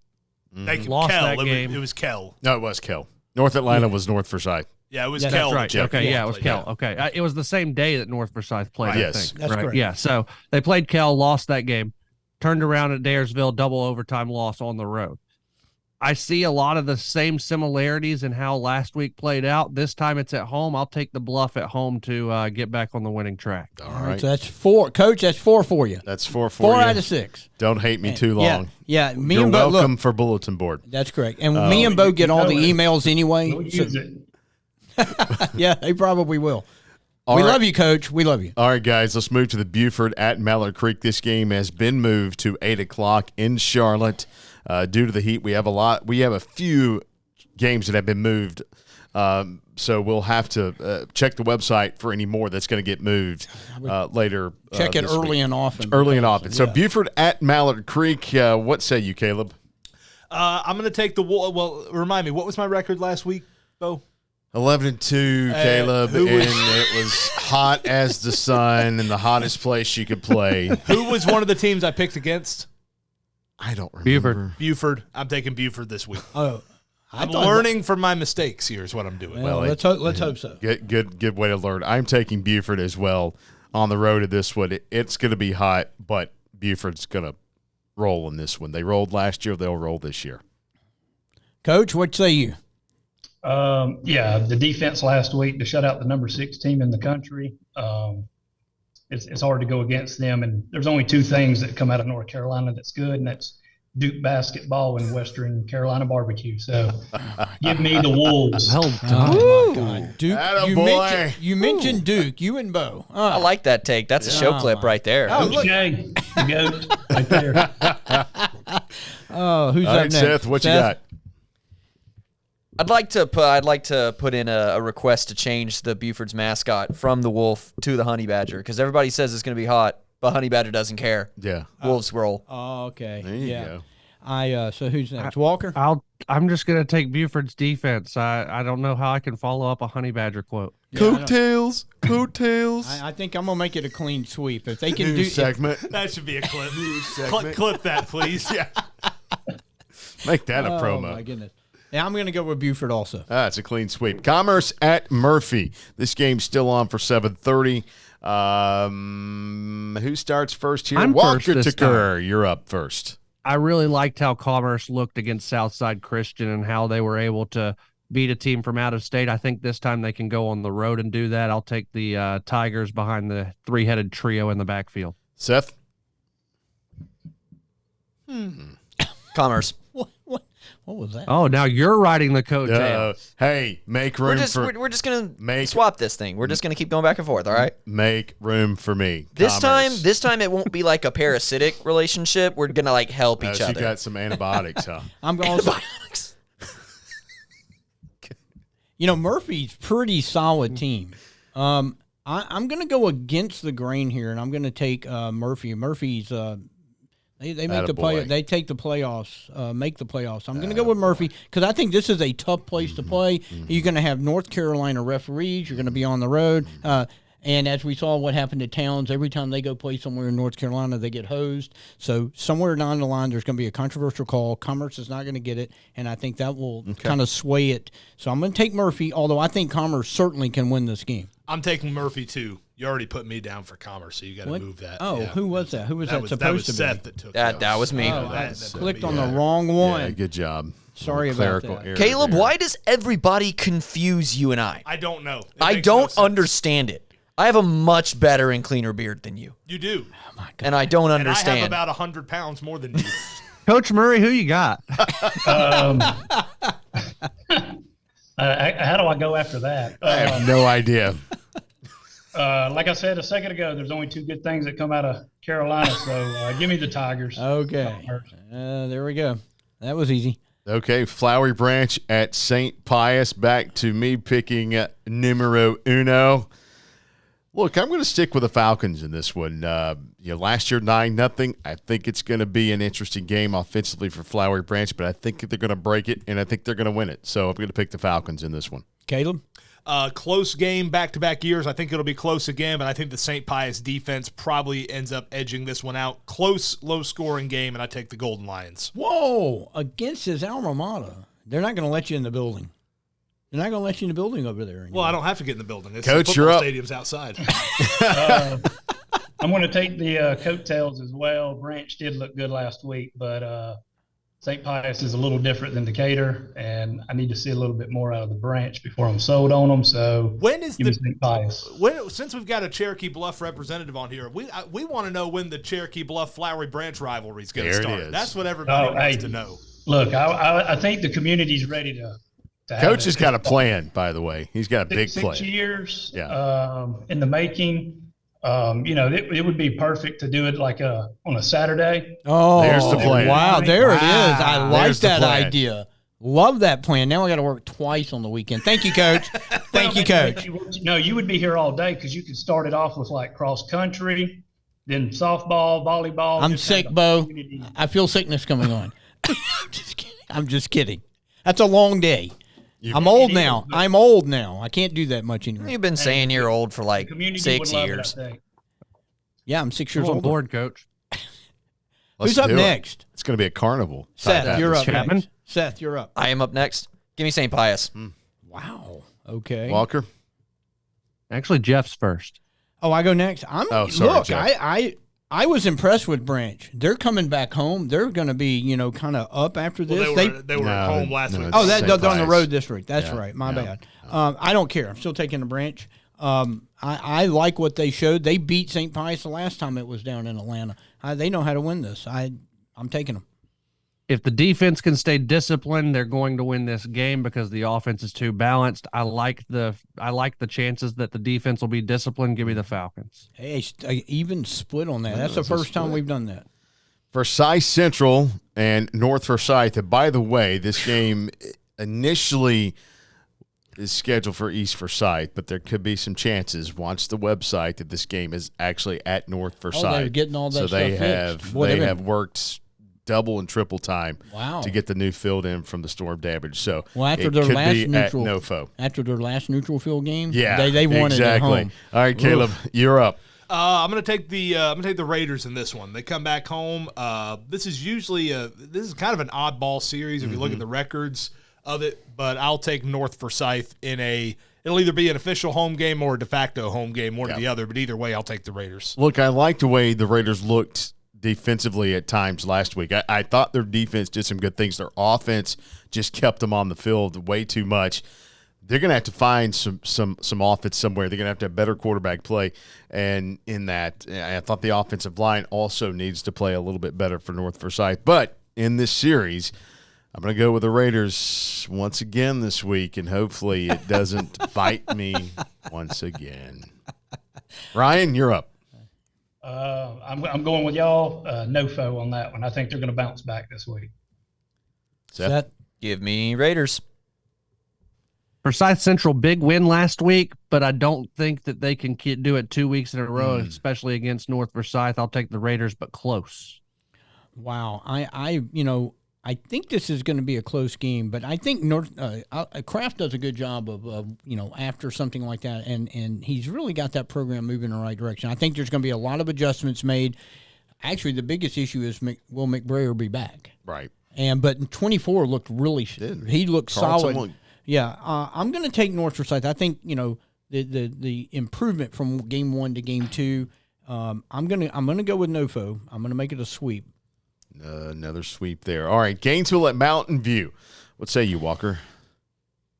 Thank you, Lost Kel. that game. It was Kel. No, it was Kel. North Atlanta was North Forsyth. Yeah, it was Yeah, Kel. That's right. Yeah. Okay, yeah, it was played. Kel. Okay, it was the same day that North Forsyth played. Right. I Yes. think. That's right? correct. Yeah, so they played Kel, lost that game, turned around at Dyersville, double overtime loss on the road. I see a lot of the same similarities in how last week played out. This time it's at home. I'll take the Bluff at home to get back on the winning track. All All right, right. so that's 4. Coach, that's 4 for you. That's 4 for 4 you. out of 6. Don't hate me too Yeah, long. yeah. Me You're and Bo, welcome look, for bulletin board. that's correct. And me and Bo get all the know it. emails anyway. We'll so- use it. yeah, they probably will. All We right. love you, Coach. We love you. All right, guys, let's move to the Buford at Mallard Creek. This game has been moved to 8 o'clock in Charlotte due to the heat. We have a few games that have been moved So we'll have to check the website for any more that's going to get moved later. Check it this early week. and often. Early and often. So Yeah. Buford at Mallard Creek. What say you, Caleb? I'm going to take the Well, remind me, what was my record last week, Bo? 11-2, Caleb, and it was hot as the sun and the hottest place you could play. Who was one of the teams I picked against? I don't remember. Buford. I'm taking Buford this week. Oh, I'm learning from my mistakes here is what I'm doing. Well, let's hope so. Good way to learn. I'm taking Buford as well on the road to this one. It's going to be hot, but Buford's going to roll in this one. They rolled last year. They'll roll this year. Coach, what say you? The defense last week to shut out the number 6 team in the country. It's hard to go against them. And there's only 2 things that come out of North Carolina that's good, and that's Duke basketball and Western Carolina barbecue. So give me the Wolves. Well done. Oh, my God. Duke, Attaboy. you mentioned Duke, you and Bo. I like that take. That's a show clip right there. Coach Jay, the goat, right there. Oh, who's All up right, next? Seth, what you got? I'd like to put in a request to change the Buford's mascot from the wolf to the honey badger because everybody says it's going to be hot, but honey badger doesn't care. Yeah. Wolves roll. Oh, okay. There you go. So who's next? Walker? I'm just gonna take Buford's defense. I don't know how I can follow up a honey badger quote. Coattails. I think I'm gonna make it a clean sweep. If they can New do segment. That should be a clip. segment. Clip that, please. Yeah. Make that a Oh promo. my goodness. Yeah, I'm gonna go with Buford also. It's a clean sweep. Commerce at Murphy. This game's still on for 7:30. Who starts first here? I'm Walker first this Tucker, you're up first. I really liked how Commerce looked against Southside Christian and how they were able to beat a team from out of state. I think this time they can go on the road and do that. I'll take the Tigers behind the 3-headed trio in the backfield. Seth? Commerce. What was that? Oh, now you're riding the coattails. Hey, make room We're just gonna swap this thing. We're just gonna keep going back and forth. All right. Make room for me. This Commerce. time it won't be like a parasitic relationship. We're gonna like help each So you other. got some antibiotics, huh? I'm going. Murphy's pretty solid team. I'm going to go against the grain here, and I'm going to take Murphy. Murphy's they make the play. They take the playoffs. Make the playoffs. I'm going to go with Murphy because I think this is a tough place to play. You're going to have North Carolina referees. You're going to be on the road. And as we saw what happened to Towns, every time they go play somewhere in North Carolina, they get hosed. So somewhere down the line, there's going to be a controversial call. Commerce is not going to get it, and I think that will kind of sway it. So I'm going to take Murphy, although I think Commerce certainly can win this game. I'm taking Murphy, too. You already put me down for Commerce, so you got to move that. Oh, yeah. Who was that? Who was that supposed that was to Seth be? that took That was me. Oh, I that clicked put on me the down. wrong one. Yeah, good job. Sorry about Clerical that. error Caleb, there. why does everybody confuse you and I? I don't know. It I makes no don't sense. understand it. I have a much better and cleaner beard than you, You do. and I don't And I understand. have about 100 pounds more than you. Coach Murray, who you got? How do I go after that? I have no idea. Like I said a second ago, there's only 2 good things that come out of Carolina, so give me the Tigers. Okay. There we go. That was easy. Okay, Flowery Branch at St. Pius. Back to me picking numero uno. Look, I'm going to stick with the Falcons in this one. Last year 9-0. I think it's going to be an interesting game offensively for Flowery Branch, but I think they're going to break it, and I think they're going to win it. So I'm going to pick the Falcons in this one. Caleb? Close game, back-to-back years. I think it'll be close again, but I think the St. Pius defense probably ends up edging this one out. Close, low-scoring game, and I take the Golden Lions. Whoa! Against his alma mater. They're not going to let you in the building. They're not going to let you in the building over there anymore. Well, I don't have to get in the building. It's Coach, the you're football up. stadium's outside. I'm going to take the coattails as well. Branch did look good last week, but St. Pius is a little different than Decatur, and I need to see a little bit more out of the Branch before I'm sold on them. So When is give me the St. Pius. since we've got a Cherokee Bluff representative on here, we want to know when the Cherokee Bluff Flowery Branch rivalry is going to There it start. is. That's what everybody wants hey. to know. Look, I think the community's ready to have Coach it. has got a plan, by the way. He's got a big Six plan. years Yeah. in the making. It would be perfect to do it like on a Saturday. Oh, There's the plan. Wow, there it is. I like There's the that plan. idea. Love that plan. Now I got to work twice on the weekend. Thank you, Coach. Thank you, Coach. No, you would be here all day because you could start it off with like cross country, then softball, volleyball. I'm sick, Bo. I feel sickness coming on. I'm just kidding. That's a long day. I'm old now. I'm old now. I can't do that much anymore. You've been saying you're old for like 6 years. Yeah, I'm 6 years on old. board, Coach. Who's up next? It's going to be a carnival. Seth, you're up Chapman? next. Seth, you're up. I am up next. Give me St. Pius. Wow. Okay. Walker? Actually, Jeff's first. Oh, I go next. sorry, Look, Jeff. I was impressed with Branch. They're coming back home. They're going to be, kind of up after this. Well, they were at home last week. Oh, they're St. on the Pius. road this week. That's right. My bad. I don't care. I'm still taking the Branch. I like what they showed. They beat St. Pius the last time it was down in Atlanta. They know how to win this. I'm taking them. If the defense can stay disciplined, they're going to win this game because the offense is too balanced. I like the chances that the defense will be disciplined. Give me the Falcons. Hey, even split on that. That's the first time we've done that. Forsyth Central and North Forsyth. And by the way, this game initially is scheduled for East Forsyth, but there could be some chances. Watch the website that this game is actually at North Forsyth. they're getting all that so stuff they fixed. have Boy, they they've have worked double and triple time to get the new field in from the storm damage. So after it their could last be neutral at NoFo. After their last neutral field game, Yeah, they won it at home. All right, Caleb, you're up. I'm gonna take the Raiders in this one. They come back home. This is kind of an oddball series if you look at the records of it. But I'll take North Forsyth it'll either be an official home game or a de facto home game, one or the other. But either way, I'll take the Raiders. Look, I like the way the Raiders looked defensively at times last week. I thought their defense did some good things. Their offense just kept them on the field way too much. They're going to have to find some offense somewhere. They're going to have better quarterback play. And in that, I thought the offensive line also needs to play a little bit better for North Forsyth. But in this series, I'm going to go with the Raiders once again this week, and hopefully it doesn't bite me once again. Ryan, you're up. I'm going with y'all. NoFo on that one. I think they're going to bounce back this week. Seth? Give me Raiders. Forsyth Central, big win last week, but I don't think that they can do it 2 weeks in a row, especially against North Forsyth. I'll take the Raiders, but close. Wow. I think this is going to be a close game, but I think Kraft does a good job of after something like that, and he's really got that program moving in the right direction. I think there's going to be a lot of adjustments made. Actually, the biggest issue is will McCrary be back? Right. But 24 looked really he looked solid. Yeah, I'm going to take North Forsyth. I think the improvement from game 1 to game 2. I'm gonna go with NoFo. I'm gonna make it a sweep. Another sweep there. All right, Gainesville at Mountain View. What say you, Walker?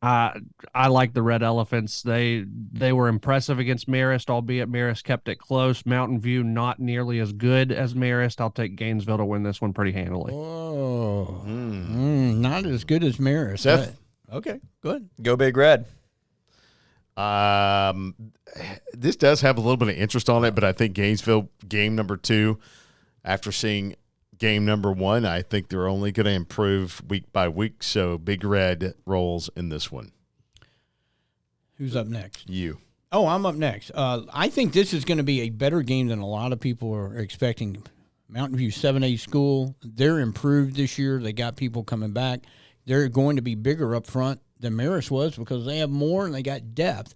I like the Red Elephants. They were impressive against Marist, albeit Marist kept it close. Mountain View not nearly as good as Marist. I'll take Gainesville to win this one pretty handily. Oh, not as good as Marist. Seth? Okay, good. Go Big Red. This does have a little bit of interest on it, but I think Gainesville, game number 2, after seeing game number 1, I think they're only going to improve week by week. So Big Red rolls in this one. Who's up next? You. Oh, I'm up next. I think this is going to be a better game than a lot of people are expecting. Mountain View 7A school, they're improved this year. They got people coming back. They're going to be bigger up front than Marist was because they have more and they got depth.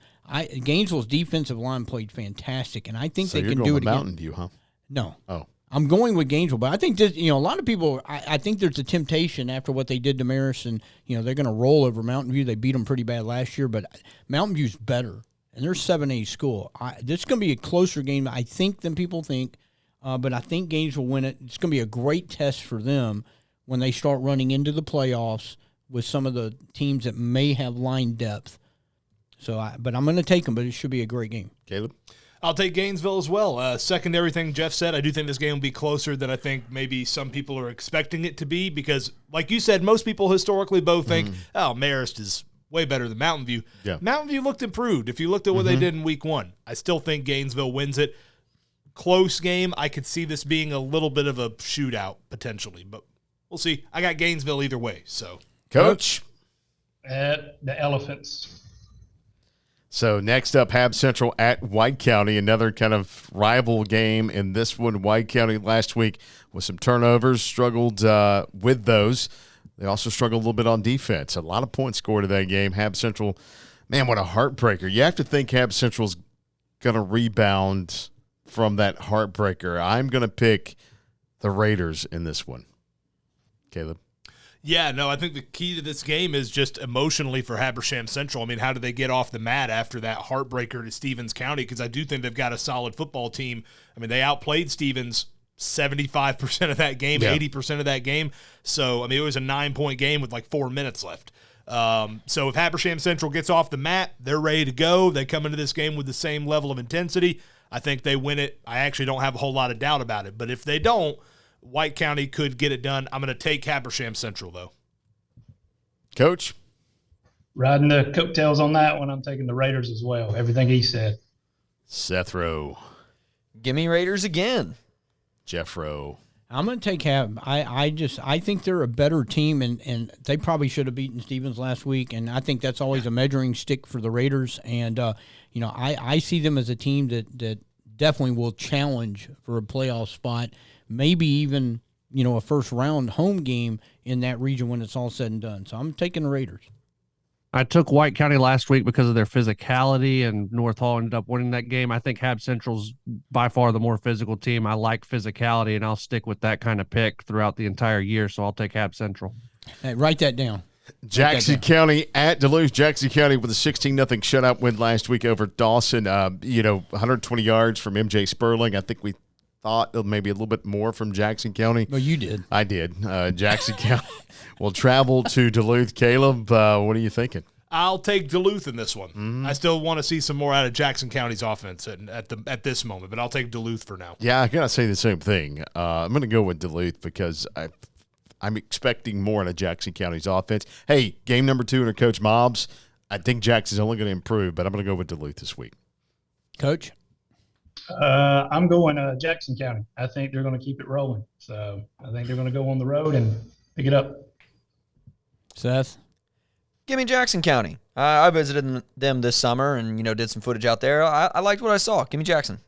Gainesville's defensive line played fantastic, and I think they can do it again. Mountain View, huh? No. Oh. I'm going with Gainesville, but I think this, a lot of people. I think there's a temptation after what they did to Marist, and they're going to roll over Mountain View. They beat them pretty bad last year, but Mountain View's better, and they're 7A school. This is going to be a closer game, I think, than people think. But I think Gainesville will win it. It's going to be a great test for them when they start running into the playoffs with some of the teams that may have line depth. But I'm going to take them, but it should be a great game. Caleb? I'll take Gainesville as well. Second everything Jeff said, I do think this game will be closer than I think maybe some people are expecting it to be because, like you said, most people historically both think, Marist is way better than Mountain View. Yeah. Mountain View looked improved. If you looked at what they did in week 1, I still think Gainesville wins it. Close game. I could see this being a little bit of a shootout potentially, but we'll see. I got Gainesville either way, so. Coach. At the Elephants. So next up, Hab Central at White County, another kind of rival game in this one. White County last week with some turnovers, struggled with those. They also struggled a little bit on defense. A lot of points scored in that game. Hab Central, man, what a heartbreaker. You have to think Hab Central's going to rebound from that heartbreaker. I'm going to pick the Raiders in this one. Caleb? Yeah, no, I think the key to this game is just emotionally for Habersham Central. I mean, how do they get off the mat after that heartbreaker to Stevens County? Because I do think they've got a solid football team. I mean, they outplayed Stevens 75% of that game, 80% of that game. So, I mean, it was a 9-point game with like 4 minutes left. So if Habersham Central gets off the mat, they're ready to go. They come into this game with the same level of intensity. I think they win it. I actually don't have a whole lot of doubt about it. But if they don't, White County could get it done. I'm going to take Habersham Central, though. Coach? Riding the coattails on that one, I'm taking the Raiders as well. Everything he said. Seth Rowe. Give me Raiders again. Jeff Rowe. I'm going to take Hab. I think they're a better team, and they probably should have beaten Stevens last week, and I think that's always a measuring stick for the Raiders. And, I see them as a team that definitely will challenge for a playoff spot, maybe even, a first-round home game in that region when it's all said and done. So I'm taking the Raiders. I took White County last week because of their physicality, and North Hall ended up winning that game. I think Hab Central's by far the more physical team. I like physicality, and I'll stick with that kind of pick throughout the entire year, so I'll take Hab Central. Hey, write that down. Jackson County at Duluth. Jackson County with a 16-0 shutout win last week over Dawson. 120 yards from MJ Sperling. I think we thought maybe a little bit more from Jackson County. Well, you did. I did. Jackson County will travel to Duluth. Caleb, what are you thinking? I'll take Duluth in this one. Mm-hmm. I still want to see some more out of Jackson County's offense at this moment, but I'll take Duluth for now. Yeah, I gotta say the same thing. I'm gonna go with Duluth because I'm expecting more out of Jackson County's offense. Hey, game number 2 under Coach Mobbs. I think Jackson's only going to improve, but I'm going to go with Duluth this week. Coach? I'm going Jackson County. I think they're going to keep it rolling. So I think they're going to go on the road and pick it up. Seth? Give me Jackson County. I visited them this summer and, did some footage out there. I liked what I saw. Give me Jackson.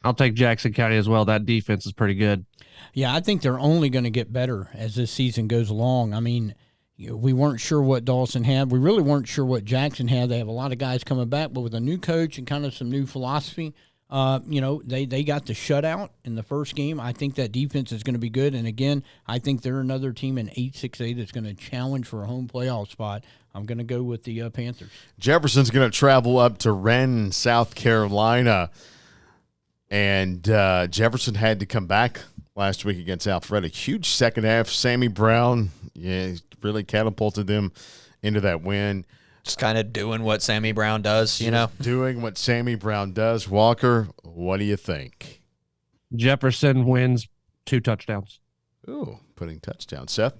I'll take Jackson County as well. That defense is pretty good. Yeah, I think they're only going to get better as this season goes along. I mean, we weren't sure what Dawson had. We really weren't sure what Jackson had. They have a lot of guys coming back, but with a new coach and kind of some new philosophy, they got the shutout in the first game. I think that defense is going to be good. And, again, I think they're another team in 8-6-8 that's going to challenge for a home playoff spot. I'm going to go with the Panthers. Jefferson's going to travel up to Renton, South Carolina. And Jefferson had to come back last week against Alpharetta. Huge second half. Sammy Brown, really catapulted them into that win. Just kind of doing what Sammy Brown does, Doing what Sammy Brown does. Walker, what do you think? Jefferson wins 2 touchdowns. Ooh, putting touchdown. Seth?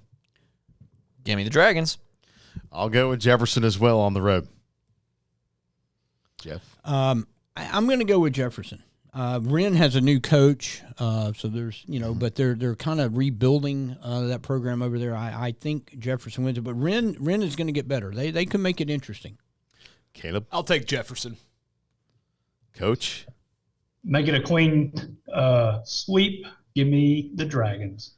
Give me the Dragons. I'll go with Jefferson as well on the road. Jeff? I'm going to go with Jefferson. Wren has a new coach, so there's, but they're kind of rebuilding that program over there. I think Jefferson wins it, but Wren is going to get better. They can make it interesting. Caleb? I'll take Jefferson. Coach? Make it a clean sweep. Give me the Dragons.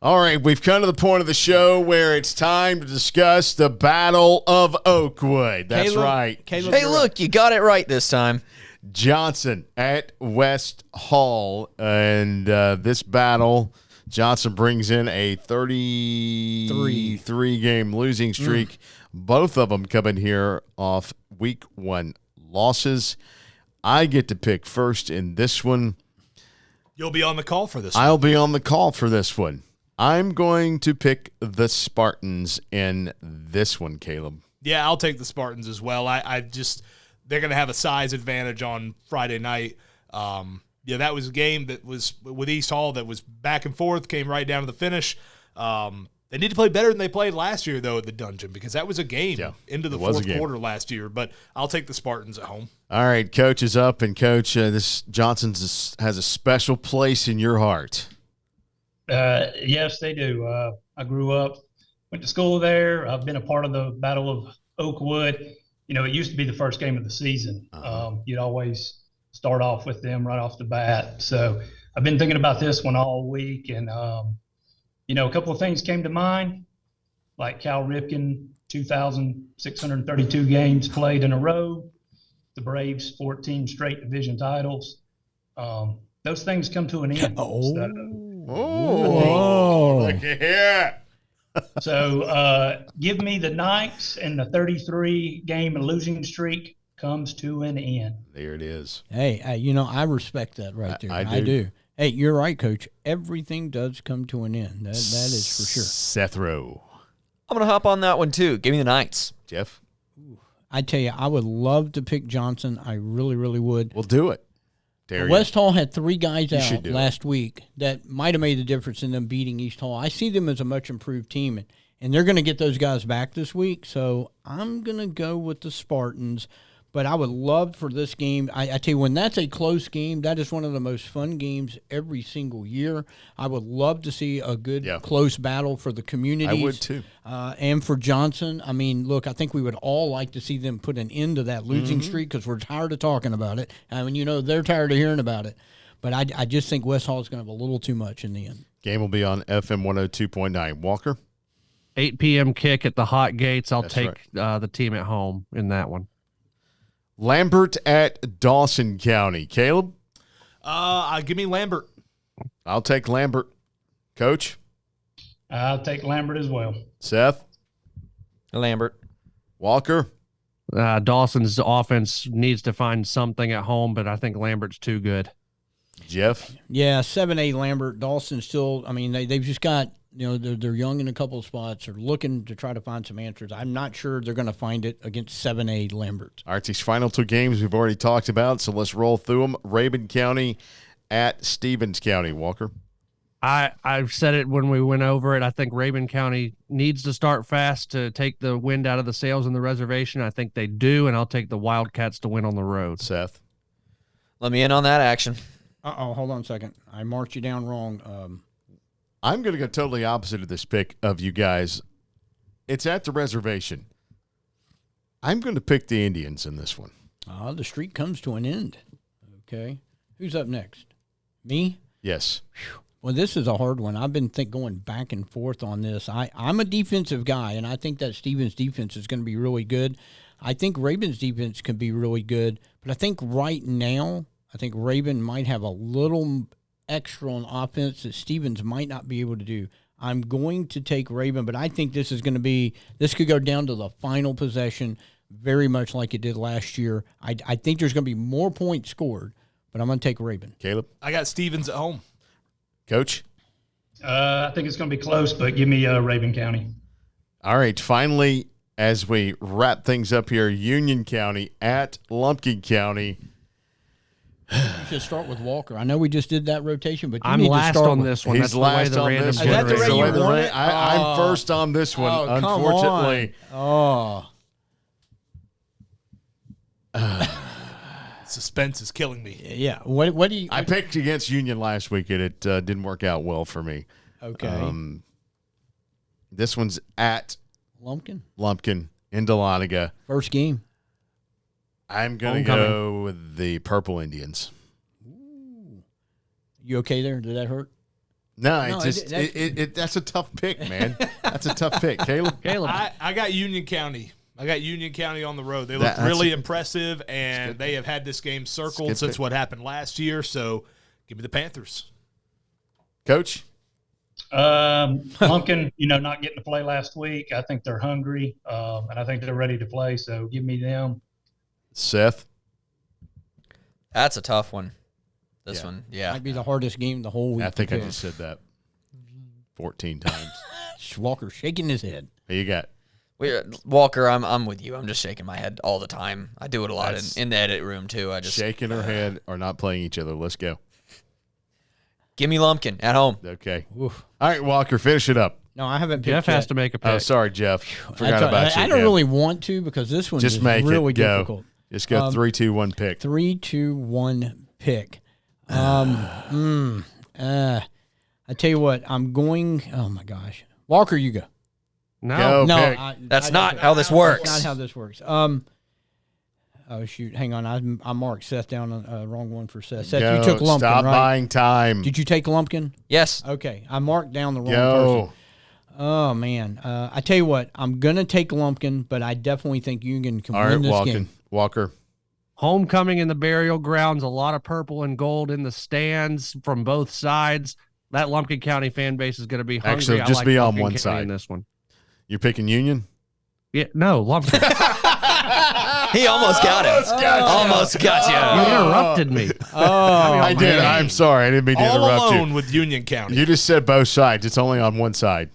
All right, we've come to the point of the show where it's time to discuss the Battle of Oakwood. That's Caleb, right. Caleb, Hey, look, you got it right this time. Johnson at West Hall. And this battle, Johnson brings in a 33-game losing streak. Both of them coming here off week 1 losses. I get to pick first in this one. You'll be on the call for this one. I'll be on the call for this one. I'm going to pick the Spartans in this one, Caleb. Yeah, I'll take the Spartans as well. They're going to have a size advantage on Friday night. That was a game that was with East Hall that was back and forth, came right down to the finish. They need to play better than they played last year, though, at the Dungeon, because that was a game into the fourth quarter last year. But I'll take the Spartans at home. All right, Coach is up, and Coach, this Johnson's has a special place in your heart. Yes, they do. I grew up went to school there. I've been a part of the Battle of Oakwood. You know, it used to be the first game of the season. You'd always start off with them right off the bat. So I've been thinking about this one all week. And, you know, a couple of things came to mind, like Cal Ripken, 2,632 games played in a row. The Braves, 14 straight division titles. Those things come to an end. Look here. So give me the Knights, and the 33-game losing streak comes to an end. There it is. Hey, you know, I respect that right there. I do. Hey, you're right, Coach. Everything does come to an end. That is for sure. Seth Rowe. I'm going to hop on that one, too. Give me the Knights. Jeff? I tell you, I would love to pick Johnson. I really, really would. We'll do it. Dare West Hall had 3 guys You should out do last week that might have made the difference in them beating East Hall. I see them as a much improved team, and they're going to get those guys back this week. So I'm going to go with the Spartans. But I would love for this game. I tell you, when that's a close game, that is one of the most fun games every single year. I would love to see a good close battle for the communities. I would too. And for Johnson. I mean, look, I think we would all like to see them put an end to that losing streak because we're tired of talking about it. I mean, you know, they're tired of hearing about it. But I just think West Hall is going to have a little too much in the end. Game will be on FM 102.9. Walker? 8 p.m. kick at the Hot Gates. I'll That's take the team at home in that one. Lambert at Dawson County. Caleb? Give me Lambert. I'll take Lambert. Coach? I'll take Lambert as well. Seth? Lambert. Walker? Dawson's offense needs to find something at home, but I think Lambert's too good. Jeff? Yeah, 7A Lambert. Dawson still, I mean, they've just got, you know, they're young in a couple of spots. They're looking to try to find some answers. I'm not sure they're going to find it against 7A Lambert. All right, these final 2 games we've already talked about, so let's roll through them. Rabun County at Stevens County. Walker? I've said it when we went over it. I think Rabun County needs to start fast to take the wind out of the sails in the reservation. I think they do, and I'll take the Wildcats to win on the road. Seth? Let me in on that action. Hold on a second. I marked you down wrong. I'm going to go totally opposite of this pick of you guys. It's at the reservation. I'm going to pick the Indians in this one. The streak comes to an end. Okay. Who's up next? Me? Yes. Well, this is a hard one. I've been going back and forth on this. I'm a defensive guy, and I think that Stevens' defense is going to be really good. I think Rabun's defense can be really good, but I think right now, I think Rabun might have a little extra on offense that Stevens might not be able to do. I'm going to take Rabun, but I think this could go down to the final possession, very much like it did last year. I think there's going to be more points scored, but I'm going to take Rabun. Caleb? I got Stevens at home. Coach? I think it's going to be close, but give me Rabun County. All right, finally, as we wrap things up here, Union County at Lumpkin County. You should start with Walker. I know we just did that rotation, but I'm last on this one. He's last on this one. Is that the way you want it? I'm first on this one, unfortunately. Suspense is killing me. Yeah. What do you? I picked against Union last week, and it didn't work out well for me. Okay. This one's at Lumpkin in Dahlonega. First game. I'm going to go with the Purple Indians. Ooh. You okay there? Did that hurt? No, that's a tough pick, man. That's a tough pick. Caleb? I got Union County. I got Union County on the road. They look really impressive, and they have had this game circled since what happened last year. So give me the Panthers. Coach? Lumpkin, not getting to play last week. I think they're hungry, and I think they're ready to play. So give me them. Seth? That's a tough one. This one, yeah. Might be the hardest game the whole week. I think I just said that 14 times. Walker shaking his head. Who you got? Walker, I'm with you. I'm just shaking my head all the time. I do it a lot in the edit room, too. I just shaking her head or not playing each other. Let's go. Give me Lumpkin at home. Okay. Oof. All right, Walker, finish it up. No, I haven't picked Jeff has to make a pick. Oh, sorry, Jeff. Forgot about you. I don't really want to because this one is really difficult. Just go 3, 2, 1 pick. 3, 2, 1 pick. I tell you what, I'm going. Oh my gosh, Walker, you go. No. Go pick. That's not how this works. That's not how this works. Oh shoot! Hang on, I marked Seth down on wrong one for Seth. Seth, Go. you took Lumpkin, Stop right? buying time. Did you take Lumpkin? Yes. Okay, I marked down the wrong Go. person. Oh man, I tell you what, I'm gonna take Lumpkin, but I definitely think Union can All win right, this game. Walker. Homecoming in the burial grounds, a lot of purple and gold in the stands from both sides. That Lumpkin County fan base is going to be hungry. Actually, I just like be on Lumpkin one County side. in this one. You're picking Union? Yeah, no, Lumpkin. He almost got it. Almost got You you. interrupted me. I did. I'm sorry. I didn't mean to All interrupt alone you. with Union County. You just said both sides. It's only on one side.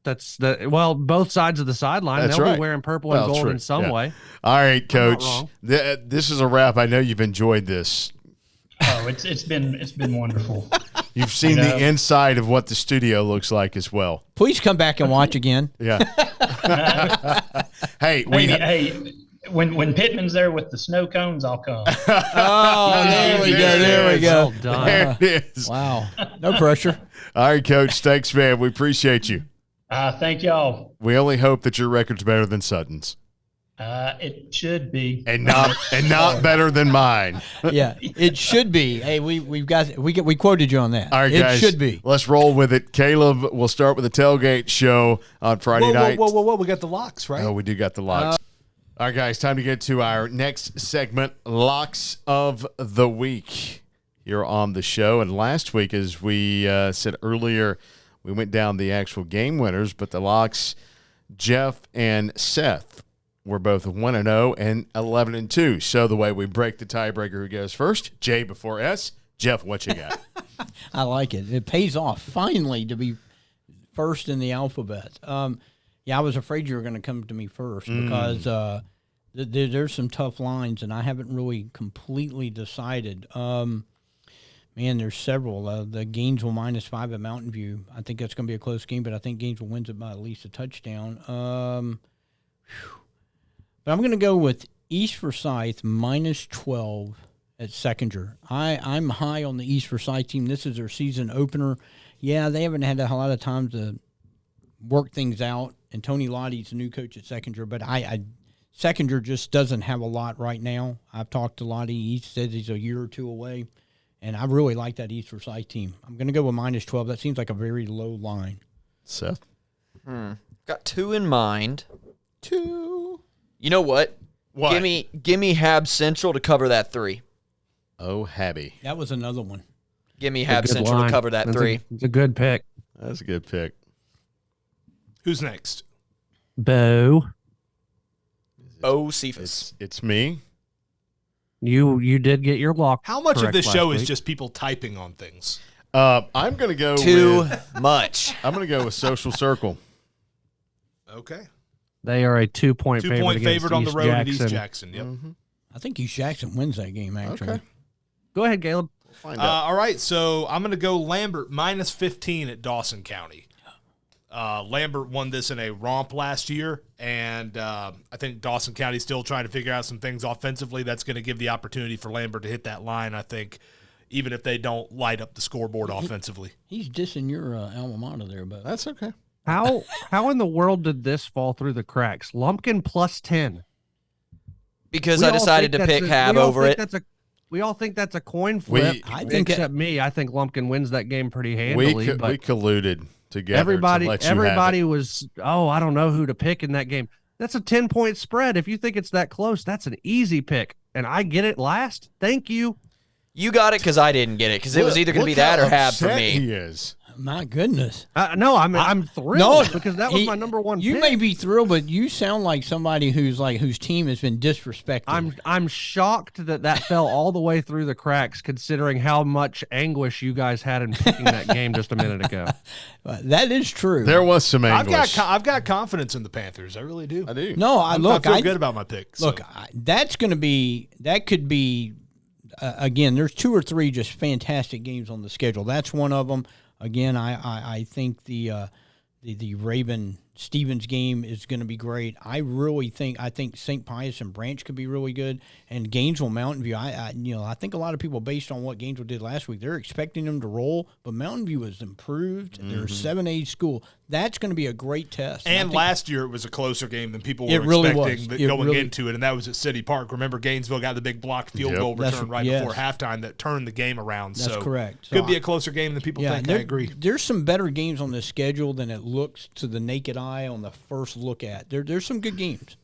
Both sides of the sideline. That's They'll right. be wearing purple and Well, gold true. in some Yeah. way. All right, not Coach. wrong. This is a wrap. I know you've enjoyed this. Oh, it's been wonderful. You've seen You know? the inside of what the studio looks like as well. Please come back and watch again. Yeah. Hey, we Hey, when Pittman's there with the snow cones, I'll come. Oh, there we go. There we go. Well done. there it is. Wow, no pressure. All right, Coach. Thanks, man. We appreciate you. Thank y'all. We only hope that your record's better than Sutton's, It should be. and not better than mine. Yeah, it should be. Hey, we quoted you on that. All right, it guys. should be. Let's roll with it. Caleb, we'll start with the tailgate show on Friday night. Whoa. We got the locks, right? Oh, we do got the locks. All right, guys, time to get to our next segment, Locks of the Week, here on the show. And last week, as we said earlier, we went down the actual game winners, but the locks, Jeff and Seth, were both 1-0 and 11-2. So the way we break the tiebreaker, who goes first? J before S. Jeff, what you got? I like it. It pays off finally to be first in the alphabet. Yeah, I was afraid you were going to come to me first because there's some tough lines, and I haven't really completely decided. Man, there's several. The Gainesville -5 at Mountain View. I think that's going to be a close game, but I think Gainesville wins it by at least a touchdown. But I'm going to go with East Forsyth -12 at Seconder. I'm high on the East Forsyth team. This is their season opener. Yeah, they haven't had a lot of time to work things out, and Tony Lottie's the new coach at Seconder, but Seconder just doesn't have a lot right now. I've talked to Lottie. He says he's a year or two away, and I really like that East Forsyth team. I'm going to go with -12. That seems like a very low line. Seth? Got two in mind. Two. You know what? What? Give me Hab Central to cover that 3. Oh, Habby. That was another one. Give me It's a Hab good Central line. to cover that That's 3. It's a good pick. That's a good pick. Who's next? Bo, Oh, Cephas. It's me. you did get your lock. How much of correct this last show is week. just people typing on things? I'm going to go Too with much. I'm going to go with Social Circle. Okay. They are a 2-point favorite. 2-point against favorite on the East road at Jackson. East Jackson. Yep. I think East Jackson wins that game, actually. Okay. Go ahead, Caleb. Find out. All right, so I'm going to go Lambert -15 at Dawson County. Lambert won this in a romp last year, and I think Dawson County's still trying to figure out some things offensively. That's going to give the opportunity for Lambert to hit that line, I think, even if they don't light up the scoreboard offensively. He's dissing your alma mater there, but That's okay. How in the world did this fall through the cracks? Lumpkin +10. Because We I all decided think to that's pick a- Hab we all over think it. We all think that's a coin flip. I think except me. I think Lumpkin wins that game pretty handily. We but colluded together. everybody to let you have it. everybody was, I don't know who to pick in that game. That's a 10-point spread. If you think it's that close, that's an easy pick. And I get it last. Thank you. You got it because I didn't get it because it was either going to be Look that how or Hab for upset me. He is. my goodness. No, I'm thrilled because that was my number one You pick. may be thrilled, but you sound like somebody whose team has been disrespected. I'm shocked that fell all the way through the cracks, considering how much anguish you guys had in picking that game just a minute ago. That is true. There was some anguish. I've got confidence in the Panthers. I really do. I do. No, I feel good about my pick. So. Look, that could be again. There's 2 or 3 just fantastic games on the schedule. That's one of them. Again, I think the Raven Stevens game is going to be great. I think St. Pius and Branch could be really good, and Gainesville Mountain View. I think a lot of people, based on what Gainesville did last week, they're expecting them to roll, but Mountain View has improved. They're a 7A school. that's going to be a great test. And I think last year it was a closer game than people It were really expecting was. going into it, and that was at City Park. Remember, Gainesville got the big blocked field goal return before halftime that turned the game around. That's correct. Could be a closer game than people think. I agree. There's some better games on the schedule than it looks to the naked eye on the first look at. There's some good games.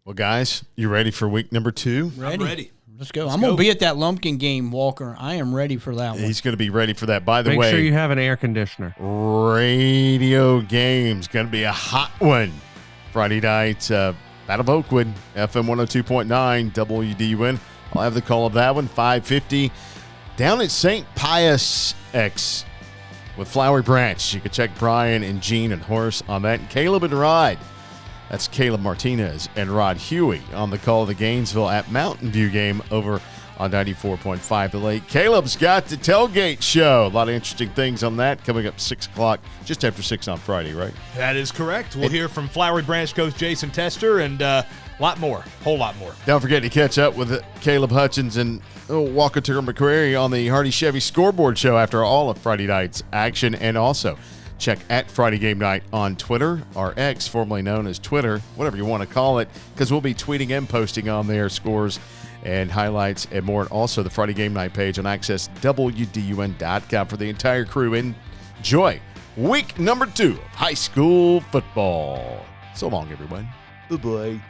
Well, guys, you ready for week number 2? I'm ready. Let's go. I'm going to be at that Lumpkin game, Walker. I am ready for that one. He's going to be ready for that. By the way, make sure you have an air conditioner. Radio game's going to be a hot one. Friday night, out of Oakwood, FM 102.9, WDUN. I'll have the call of that one, 5:50. Down at St. Pius X with Flowery Branch. You can check Brian and Gene and Horace on that. And Caleb and Rod. That's Caleb Martinez and Rod Huey on the call of the Gainesville at Mountain View game over on 94.5 The Lake. Caleb's got the tailgate show. A lot of interesting things on that coming up 6 o'clock, just after 6 on Friday, right? That is correct. We'll hear from Flowery Branch coach Jason Tester and a lot more, whole lot more. Don't forget to catch up with Caleb Hutchins and Walker McCrary on the Hardy Chevy Scoreboard Show after all of Friday night's action, and also check at Friday Game Night on Twitter, or X, formerly known as Twitter, whatever you want to call it, because we'll be tweeting and posting on there scores and highlights and more. And also the Friday Game Night page on accesswdun.com for the entire crew. Enjoy week number 2 of high school football. So long, everyone. Bye-bye.